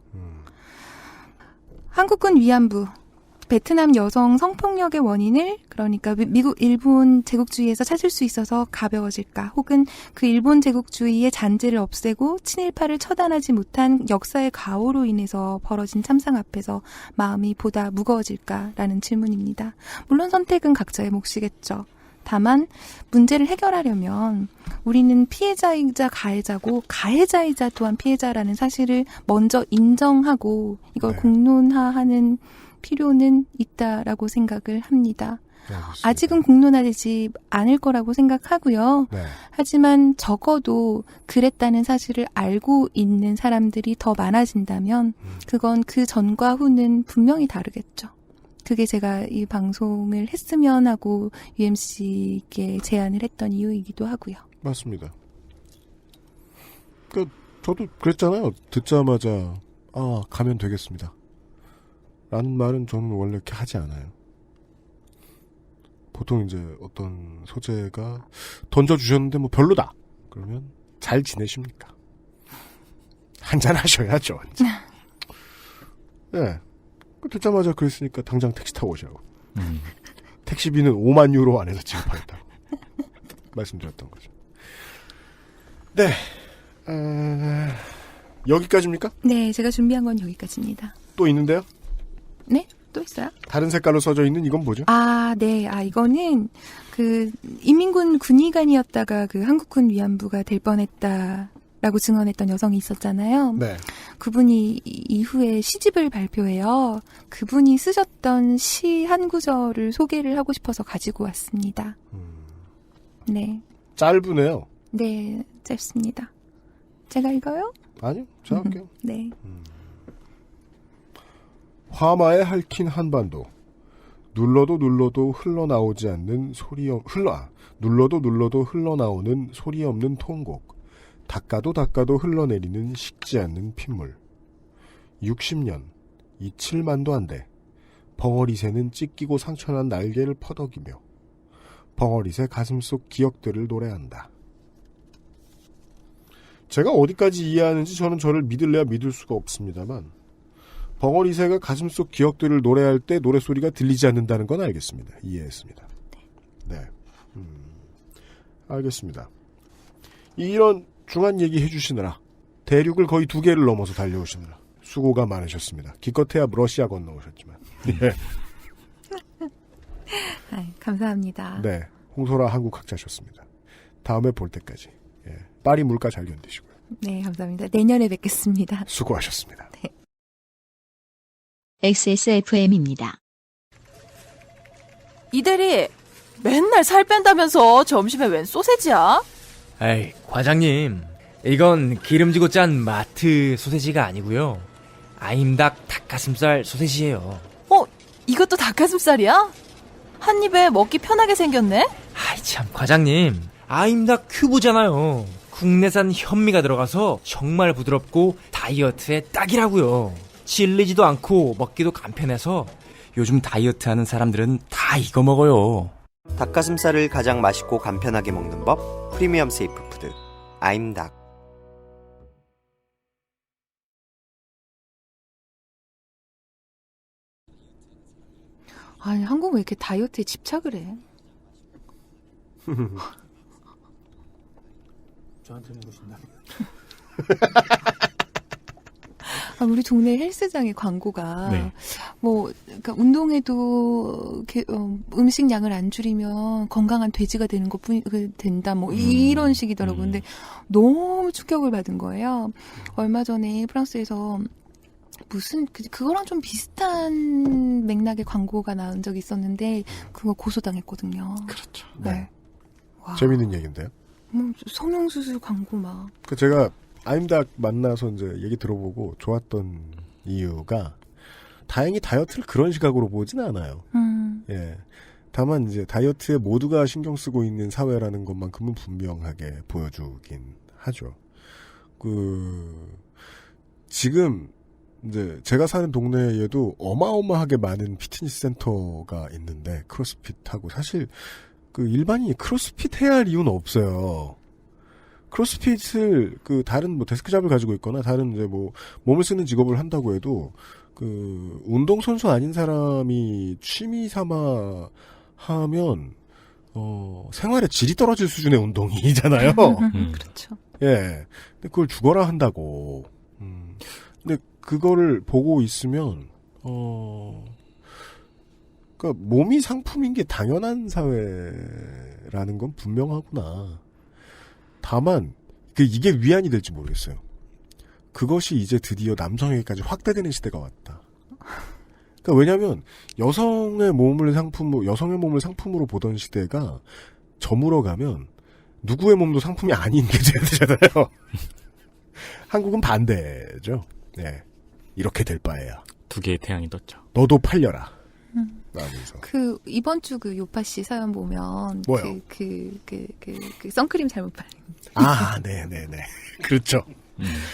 한국군 위안부, 베트남 여성 성폭력의 원인을 그러니까 미국, 일본 제국주의에서 찾을 수 있어서 가벼워질까? 혹은 그 일본 제국주의의 잔재를 없애고 친일파를 처단하지 못한 역사의 가오로 인해서 벌어진 참상 앞에서 마음이 보다 무거워질까라는 질문입니다. 물론 선택은 각자의 몫이겠죠. 다만 문제를 해결하려면 우리는 피해자이자 가해자고 가해자이자 또한 피해자라는 사실을 먼저 인정하고 이걸 공론화하는 필요는 있다라고 생각을 합니다. 네, 아직은 공론화되지 않을 거라고 생각하고요. 네. 하지만 적어도 그랬다는 사실을 알고 있는 사람들이 더 많아진다면 그건 그 전과 후는 분명히 다르겠죠. 그게 제가 이 방송을 했으면 하고 UMC께 제안을 했던 이유이기도 하고요. 맞습니다. 저도 그랬잖아요. 듣자마자 가면 되겠습니다. 라는 말은 저는 원래 이렇게 하지 않아요. 보통 이제 어떤 소재가 던져주셨는데 별로다. 그러면 잘 지내십니까? 한잔 하셔야죠. 네. 듣자마자 그랬으니까 당장 택시 타고 오시라고. 택시비는 5만 유로 안에서 지급하겠다고 말씀드렸던 거죠. 네. 여기까지입니까? 네, 제가 준비한 건 여기까지입니다. 또 있는데요? 네? 또 있어요? 다른 색깔로 써져 있는 이건 뭐죠? 네. 이거는 그 인민군 군의관이었다가 그 한국군 위안부가 될 뻔했다라고 증언했던 여성이 있었잖아요. 네. 그분이 이후에 시집을 발표해요. 그분이 쓰셨던 시 한 구절을 소개를 하고 싶어서 가지고 왔습니다. 네. 짧으네요. 네, 짧습니다. 제가 읽어요? 아니요, 제가 할게요. 네. 화마에 핥힌 한반도. 눌러도 흘러나오지 않는 눌러도 흘러나오는 소리 없는 통곡. 닦아도 흘러내리는 식지 않는 핏물. 60년, 27만도 안 돼. 벙어리새는 찢기고 상처난 날개를 퍼덕이며 벙어리새 가슴속 기억들을 노래한다. 제가 어디까지 이해하는지 저는 저를 믿을래야 믿을 수가 없습니다만 벙어리새가 가슴속 기억들을 노래할 때 노래소리가 들리지 않는다는 건 알겠습니다. 이해했습니다. 네. 알겠습니다. 이런 중한 얘기 해주시느라 대륙을 거의 2개를 넘어서 달려오시느라 수고가 많으셨습니다. 기껏해야 러시아 건너오셨지만. 예. 감사합니다. 네. 홍소라 한국학자셨습니다. 다음에 볼 때까지. 파리 물가 잘 견디시고요. 네, 감사합니다. 내년에 뵙겠습니다. 수고하셨습니다. 네. XSFM입니다. 이대리, 맨날 살 뺀다면서 점심에 웬 소세지야? 에이, 과장님. 이건 기름지고 짠 마트 소세지가 아니고요. 아임닭 닭가슴살 소세지예요. 이것도 닭가슴살이야? 한 입에 먹기 편하게 생겼네? 아이 참, 과장님. 아임닭 큐브잖아요. 국내산 현미가 들어가서 정말 부드럽고 다이어트에 딱이라고요. 질리지도 않고 먹기도 간편해서 요즘 다이어트하는 사람들은 다 이거 먹어요. 닭가슴살을 가장 맛있고 간편하게 먹는 법, 프리미엄 세이프 푸드 아임닭. 아니, 한국은 왜 이렇게 다이어트에 집착을 해? 저한테 물으신다면. 우리 동네 헬스장의 광고가 뭐 그러니까 운동해도 음식량을 안 줄이면 건강한 돼지가 되는 것뿐 된다 뭐 이런 식이더라고요. 근데 너무 충격을 받은 거예요. 얼마 전에 프랑스에서 무슨 그거랑 좀 비슷한 맥락의 광고가 나온 적이 있었는데 그거 고소당했거든요. 그렇죠. 네. 재밌는 얘기인데요. 성형수술 광고 막. 제가 아임닭 만나서 이제 얘기 들어보고 좋았던 이유가 다행히 다이어트를 그런 시각으로 보진 않아요. 예. 다만 이제 다이어트에 모두가 신경 쓰고 있는 사회라는 것만큼은 분명하게 보여주긴 하죠. 지금 이제 제가 사는 동네에도 어마어마하게 많은 피트니스 센터가 있는데 크로스핏하고 사실 일반인이 크로스핏 해야 할 이유는 없어요. 크로스핏을 다른 데스크잡을 가지고 있거나 다른 이제 몸을 쓰는 직업을 한다고 해도 운동선수 아닌 사람이 취미 삼아 하면 생활의 질이 떨어질 수준의 운동이잖아요. 그렇죠. 예. 근데 그걸 죽어라 한다고. 근데 그거를 보고 있으면 그러니까 몸이 상품인 게 당연한 사회라는 건 분명하구나. 다만 이게 위안이 될지 모르겠어요. 그것이 이제 드디어 남성에게까지 확대되는 시대가 왔다. 그러니까 왜냐하면 여성의 몸을 상품으로 보던 시대가 저물어가면 누구의 몸도 상품이 아닌 게 돼야 되잖아요. 한국은 반대죠. 네. 이렇게 될 바에야. 두 개의 태양이 떴죠. 너도 팔려라. 이번 주 요파 씨 사연 보면 뭐요? 선크림 잘못 바른. 네네네. 그렇죠.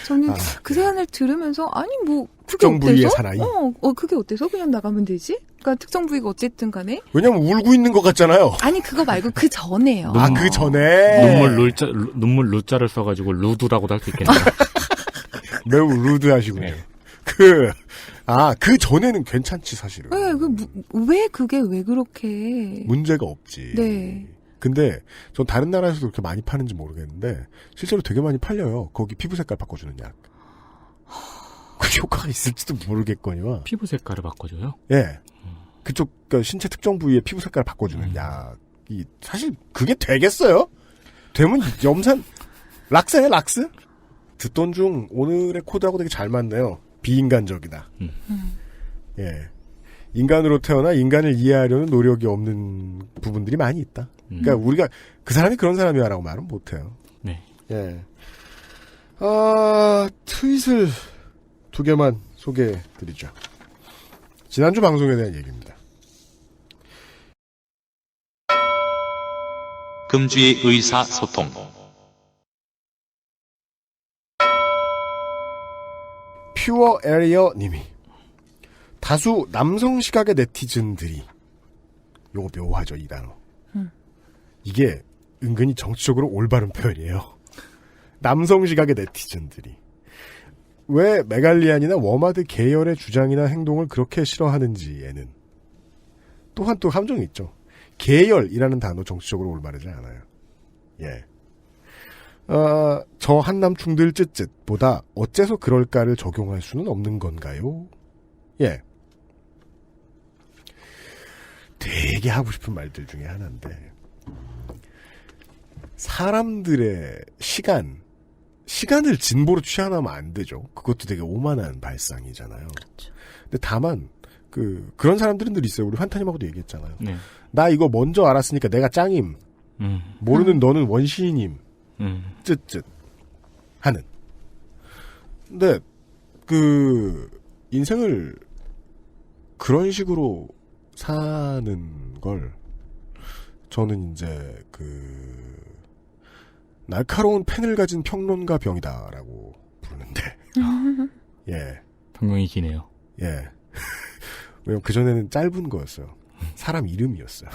저는 그 사연을 들으면서 그게 특정 부위의 어때서? 사나이. 그게 어때서? 그냥 나가면 되지? 그러니까 특정 부위가 어쨌든 간에. 왜냐면 울고 있는 것 같잖아요. 아니 그거 말고 그 전에요. 그 전에. 눈물 루자를 써가지고 루드라고도 할 수 있겠네요. 매우 루드하시군요. 그 전에는 괜찮지, 사실은. 네, 왜 그렇게. 문제가 없지. 네. 근데, 전 다른 나라에서도 그렇게 많이 파는지 모르겠는데, 실제로 되게 많이 팔려요. 거기 피부 색깔 바꿔주는 약. 그 효과가 있을지도 모르겠거니와. 피부 색깔을 바꿔줘요? 예. 그러니까 신체 특정 부위의 피부 색깔을 바꿔주는 약이, 사실 그게 되겠어요? 되면 염산, 락스예요, 락스? 듣던 중 오늘의 코드하고 되게 잘 맞네요. 비인간적이다. 예. 인간으로 태어나 인간을 이해하려는 노력이 없는 부분들이 많이 있다. 그러니까 우리가 그 사람이 그런 사람이야라고 말은 못해요. 네. 예. 트윗을 2개만 소개해드리죠. 지난주 방송에 대한 얘기입니다. 금주의 의사소통. 퓨어 에리어 님이 다수 남성 시각의 네티즌들이 요거 묘하죠, 이 단어. 이게 은근히 정치적으로 올바른 표현이에요. 남성 시각의 네티즌들이 왜 메갈리안이나 워마드 계열의 주장이나 행동을 그렇게 싫어하는지에는 또한 또 함정이 있죠. 계열이라는 단어 정치적으로 올바르지 않아요. 예. 저 한남충들 쯧쯧보다 어째서 그럴까를 적용할 수는 없는 건가요? 예. 되게 하고 싶은 말들 중에 하나인데 사람들의 시간을 진보로 취하면 안 되죠. 그것도 되게 오만한 발상이잖아요. 그렇죠. 근데 다만 그런 사람들은 늘 있어요. 우리 환타님하고도 얘기했잖아요. 네. 나 이거 먼저 알았으니까 내가 짱임. 모르는 너는 원시인임. 쯧쯧 하는. 근데 인생을 그런 식으로 사는 걸 저는 이제 날카로운 펜을 가진 평론가 병이다라고 부르는데. 예. 평명이 기네요. 예. 왜냐면 그전에는 짧은 거였어요. 사람 이름이었어요.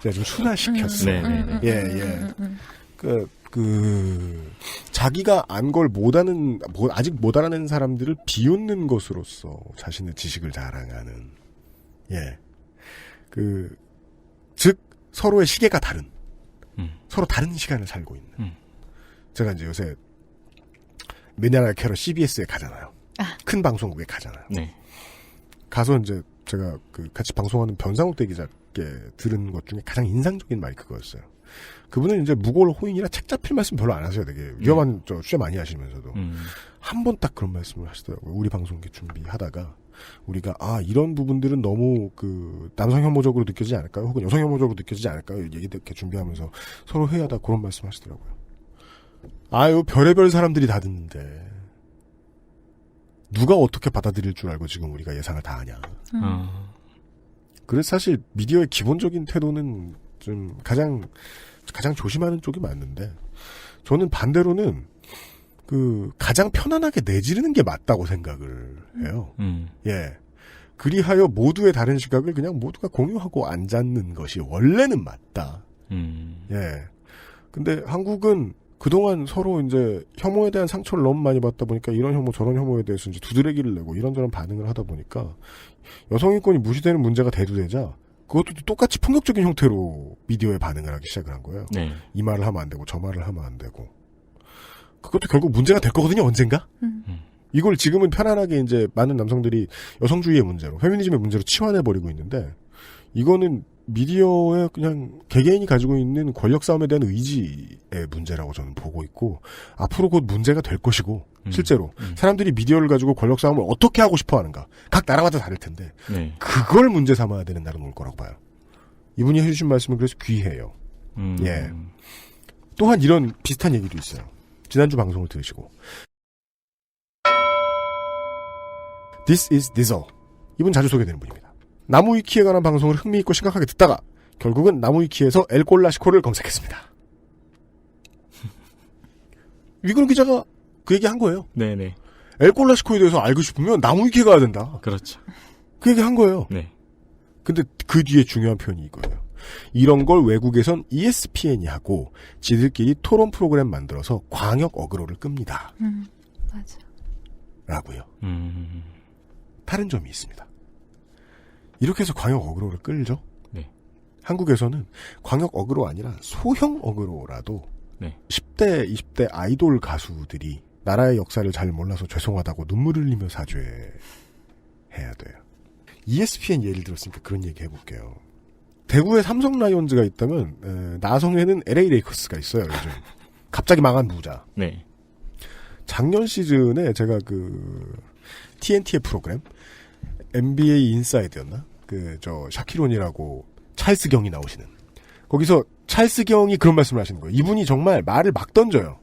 제가 좀 순화시켰어요. 예. 자기가 안 걸 아직 못 알아낸 사람들을 비웃는 것으로서 자신의 지식을 자랑하는, 예. 즉, 서로의 시계가 다른, 서로 다른 시간을 살고 있는. 제가 이제 요새, 미네랄 캐러 CBS에 가잖아요. 큰 방송국에 가잖아요. 네. 가서 이제 제가 그 같이 방송하는 변상욱 대기자께 들은 것 중에 가장 인상적인 말이 그거였어요. 그분은 이제 무골 호인이라 책 잡힐 말씀 별로 안 하세요. 되게 위험한 취재 많이 하시면서도 한 번 딱 그런 말씀을 하시더라고요. 우리 방송기 준비하다가 우리가 이런 부분들은 너무 그 남성 혐오적으로 느껴지지 않을까요? 혹은 여성 혐오적으로 느껴지지 않을까요? 얘기 이렇게 준비하면서 서로 회의하다 그런 말씀하시더라고요. 별의별 사람들이 다 듣는데 누가 어떻게 받아들일 줄 알고 지금 우리가 예상을 다 하냐. 그래서 사실 미디어의 기본적인 태도는 좀 가장 조심하는 쪽이 맞는데 저는 반대로는 그 가장 편안하게 내지르는 게 맞다고 생각을 해요. 예. 그리하여 모두의 다른 시각을 그냥 모두가 공유하고 앉았는 것이 원래는 맞다. 예. 근데 한국은 그동안 서로 이제 혐오에 대한 상처를 너무 많이 받다 보니까 이런 혐오 저런 혐오에 대해서 이제 두드레기를 내고 이런저런 반응을 하다 보니까 여성인권이 무시되는 문제가 대두되자 그것도 똑같이 폭력적인 형태로 미디어에 반응을 하기 시작을 한 거예요. 네. 이 말을 하면 안 되고 저 말을 하면 안 되고 그것도 결국 문제가 될 거거든요. 언젠가. 이걸 지금은 편안하게 이제 많은 남성들이 여성주의의 문제로 페미니즘의 문제로 치환해버리고 있는데 이거는 미디어의 그냥 개개인이 가지고 있는 권력 싸움에 대한 의지의 문제라고 저는 보고 있고 앞으로 곧 문제가 될 것이고 실제로 사람들이 미디어를 가지고 권력 싸움을 어떻게 하고 싶어 하는가 각 나라마다 다를 텐데 그걸 문제 삼아야 되는 날은 올 거라고 봐요. 이분이 해주신 말씀은 그래서 귀해요. 예. 또한 이런 비슷한 얘기도 있어요. 지난주 방송을 들으시고 This is Diesel. 이분 자주 소개되는 분입니다. 나무위키에 관한 방송을 흥미있고 심각하게 듣다가 결국은 나무위키에서 엘골라시코를 검색했습니다. 위근 기자가 그 얘기 한 거예요. 네네. 엘골라시코에 대해서 알고 싶으면 나무위키에 가야 된다. 그렇죠. 그 얘기 한 거예요. 네. 근데 그 뒤에 중요한 표현이 이거예요. 이런 걸 외국에선 ESPN이 하고 지들끼리 토론 프로그램 만들어서 광역 어그로를 끕니다. 맞아. 라고요. 다른 점이 있습니다. 이렇게 해서 광역 어그로를 끌죠. 네. 한국에서는 광역 어그로 아니라 소형 어그로라도 네. 10대, 20대 아이돌 가수들이 나라의 역사를 잘 몰라서 죄송하다고 눈물 흘리며 사죄해야 돼요. ESPN 예를 들었으니까 그런 얘기 해볼게요. 대구에 삼성 라이온즈가 있다면 나성에는 LA 레이커스가 있어요. 요즘 갑자기 망한 부자. 네. 작년 시즌에 제가 그 TNT의 프로그램 NBA 인사이드였나? 샤키론이라고 찰스 경이 나오시는. 거기서 찰스 경이 그런 말씀을 하시는 거예요. 이분이 정말 말을 막 던져요.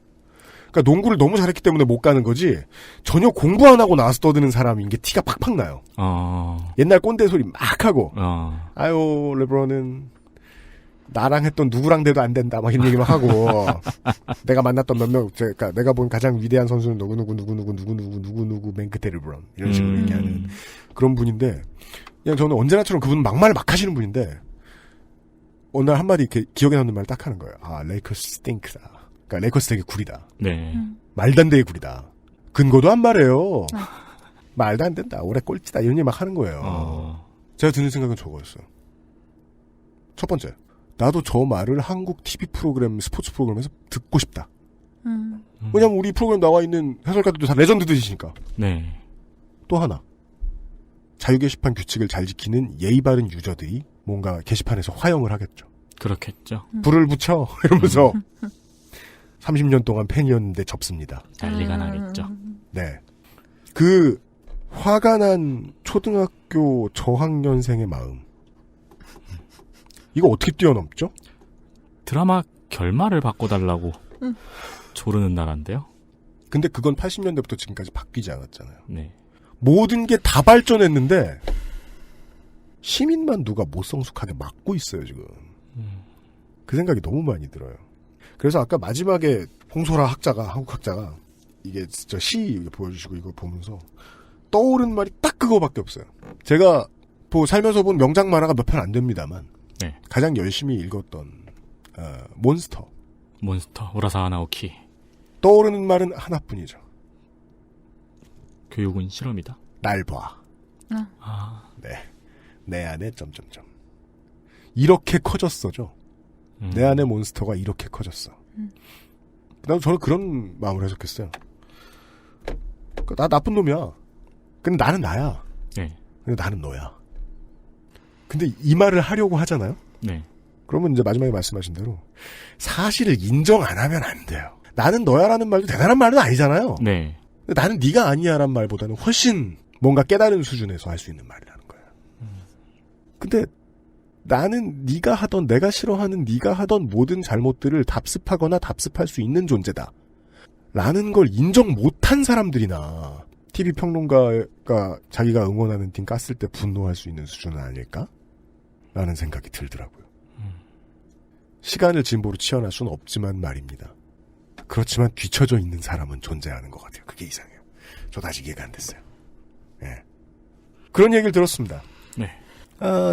그러니까 농구를 너무 잘했기 때문에 못 가는 거지 전혀 공부 안 하고 나와서 떠드는 사람인 게 티가 팍팍 나요. 옛날 꼰대 소리 막 하고 아유 르브론은 나랑 했던 누구랑 돼도 안 된다 막 이런 얘기 막 하고 내가 만났던 그러니까 내가 본 가장 위대한 선수는 누구 맨 끝에 르브론 이런 식으로 얘기하는 그런 분인데 그냥 저는 언제나처럼 그분은 막말을 막 하시는 분인데 어느 날 한마디 이렇게 기억에 남는 말을 딱 하는 거예요. 레이커스 스팅크다. 그러니까 레이커스 되게 구리다. 네. 말도 안 되게 구리다. 근거도 안 말해요. 말도 안 된다. 올해 꼴찌다. 이런 얘기 막 하는 거예요. 제가 드는 생각은 저거였어요. 첫 번째. 나도 저 말을 한국 TV 프로그램, 스포츠 프로그램에서 듣고 싶다. 왜냐면 우리 프로그램 나와 있는 해설가들도 다 레전드들이시니까. 네. 또 하나. 자유 게시판 규칙을 잘 지키는 예의 바른 유저들이 뭔가 게시판에서 화형을 하겠죠. 그렇겠죠. 불을 붙여 이러면서 30년 동안 팬이었는데 접습니다. 난리가 나겠죠. 네. 그 화가 난 초등학교 저학년생의 마음. 이거 어떻게 뛰어넘죠? 드라마 결말을 바꿔달라고 조르는 나라인데요. 근데 그건 80년대부터 지금까지 바뀌지 않았잖아요. 네. 모든 게 다 발전했는데 시민만 누가 못성숙하게 막고 있어요 지금. 그 생각이 너무 많이 들어요. 그래서 아까 마지막에 홍소라 학자가 한국 학자가 이게 진짜 시 보여주시고 이거 보면서 떠오른 말이 딱 그거밖에 없어요. 제가 살면서 본 명작 만화가 몇 편 안 됩니다만 네. 가장 열심히 읽었던 몬스터 우라사와 나오키. 떠오르는 말은 하나뿐이죠. 교육은 실험이다. 날 봐. 네. 내 안에 점점점. 이렇게 커졌어죠. 내 안에 몬스터가 이렇게 커졌어. 나도 저는 그런 마음을 해석했어요. 나 나쁜 놈이야. 근데 나는 나야. 네. 근데 나는 너야. 근데 이 말을 하려고 하잖아요? 네. 그러면 이제 마지막에 말씀하신 대로 사실을 인정 안 하면 안 돼요. 나는 너야라는 말도 대단한 말은 아니잖아요. 네. 근데 나는 네가 아니야란 말보다는 훨씬 뭔가 깨달은 수준에서 할 수 있는 말이라는 거예요. 근데 나는 네가 하던 내가 싫어하는 네가 하던 모든 잘못들을 답습하거나 답습할 수 있는 존재다. 라는 걸 인정 못한 사람들이나 TV 평론가가 자기가 응원하는 팀 깠을 때 분노할 수 있는 수준은 아닐까? 라는 생각이 들더라고요. 시간을 진보로 치환할 수는 없지만 말입니다. 그렇지만 뒤처져 있는 사람은 존재하는 것 같아요. 그게 이상해요. 저도 아직 이해가 안 됐어요. 예. 그런 얘기를 들었습니다. 네.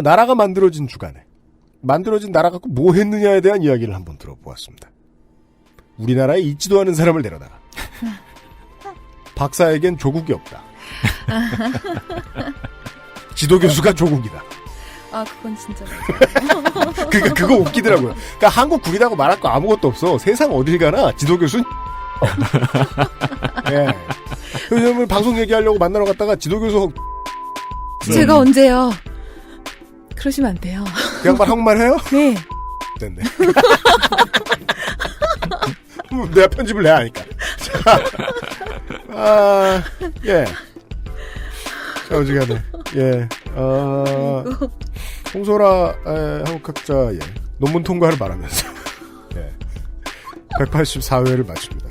나라가 만들어진 주간에 만들어진 나라 갖고 뭐 했느냐에 대한 이야기를 한번 들어보았습니다. 우리나라에 있지도 않은 사람을 데려다가 박사에겐 조국이 없다. 지도교수가 조국이다. 아, 그건 진짜 맞아요. 그러니까 그거 웃기더라고요. 그러니까 한국 구리다고 말할 거 아무것도 없어. 세상 어딜 가나 지도교수는 예. 왜냐면 방송 얘기하려고 만나러 갔다가 지도교수 제가 언제요? 그러시면 안 돼요. 그 양반 한국말 해요? 네. 됐네. 내가 편집을 해야 하니까. 예. 자, 어지간해. 예. 홍소라 한국학자의 논문 통과를 바라면서 예. 184회를 마칩니다.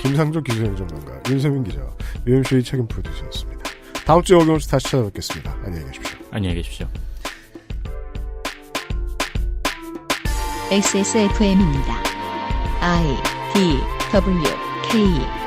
김상조 기술행정관과 윤세민 기자, UMC의 책임 프로듀서였습니다. 다음 주에 어김없이 다시 찾아뵙겠습니다. 안녕히 계십시오. 안녕히 계십시오. XSFM입니다. I, D, W, K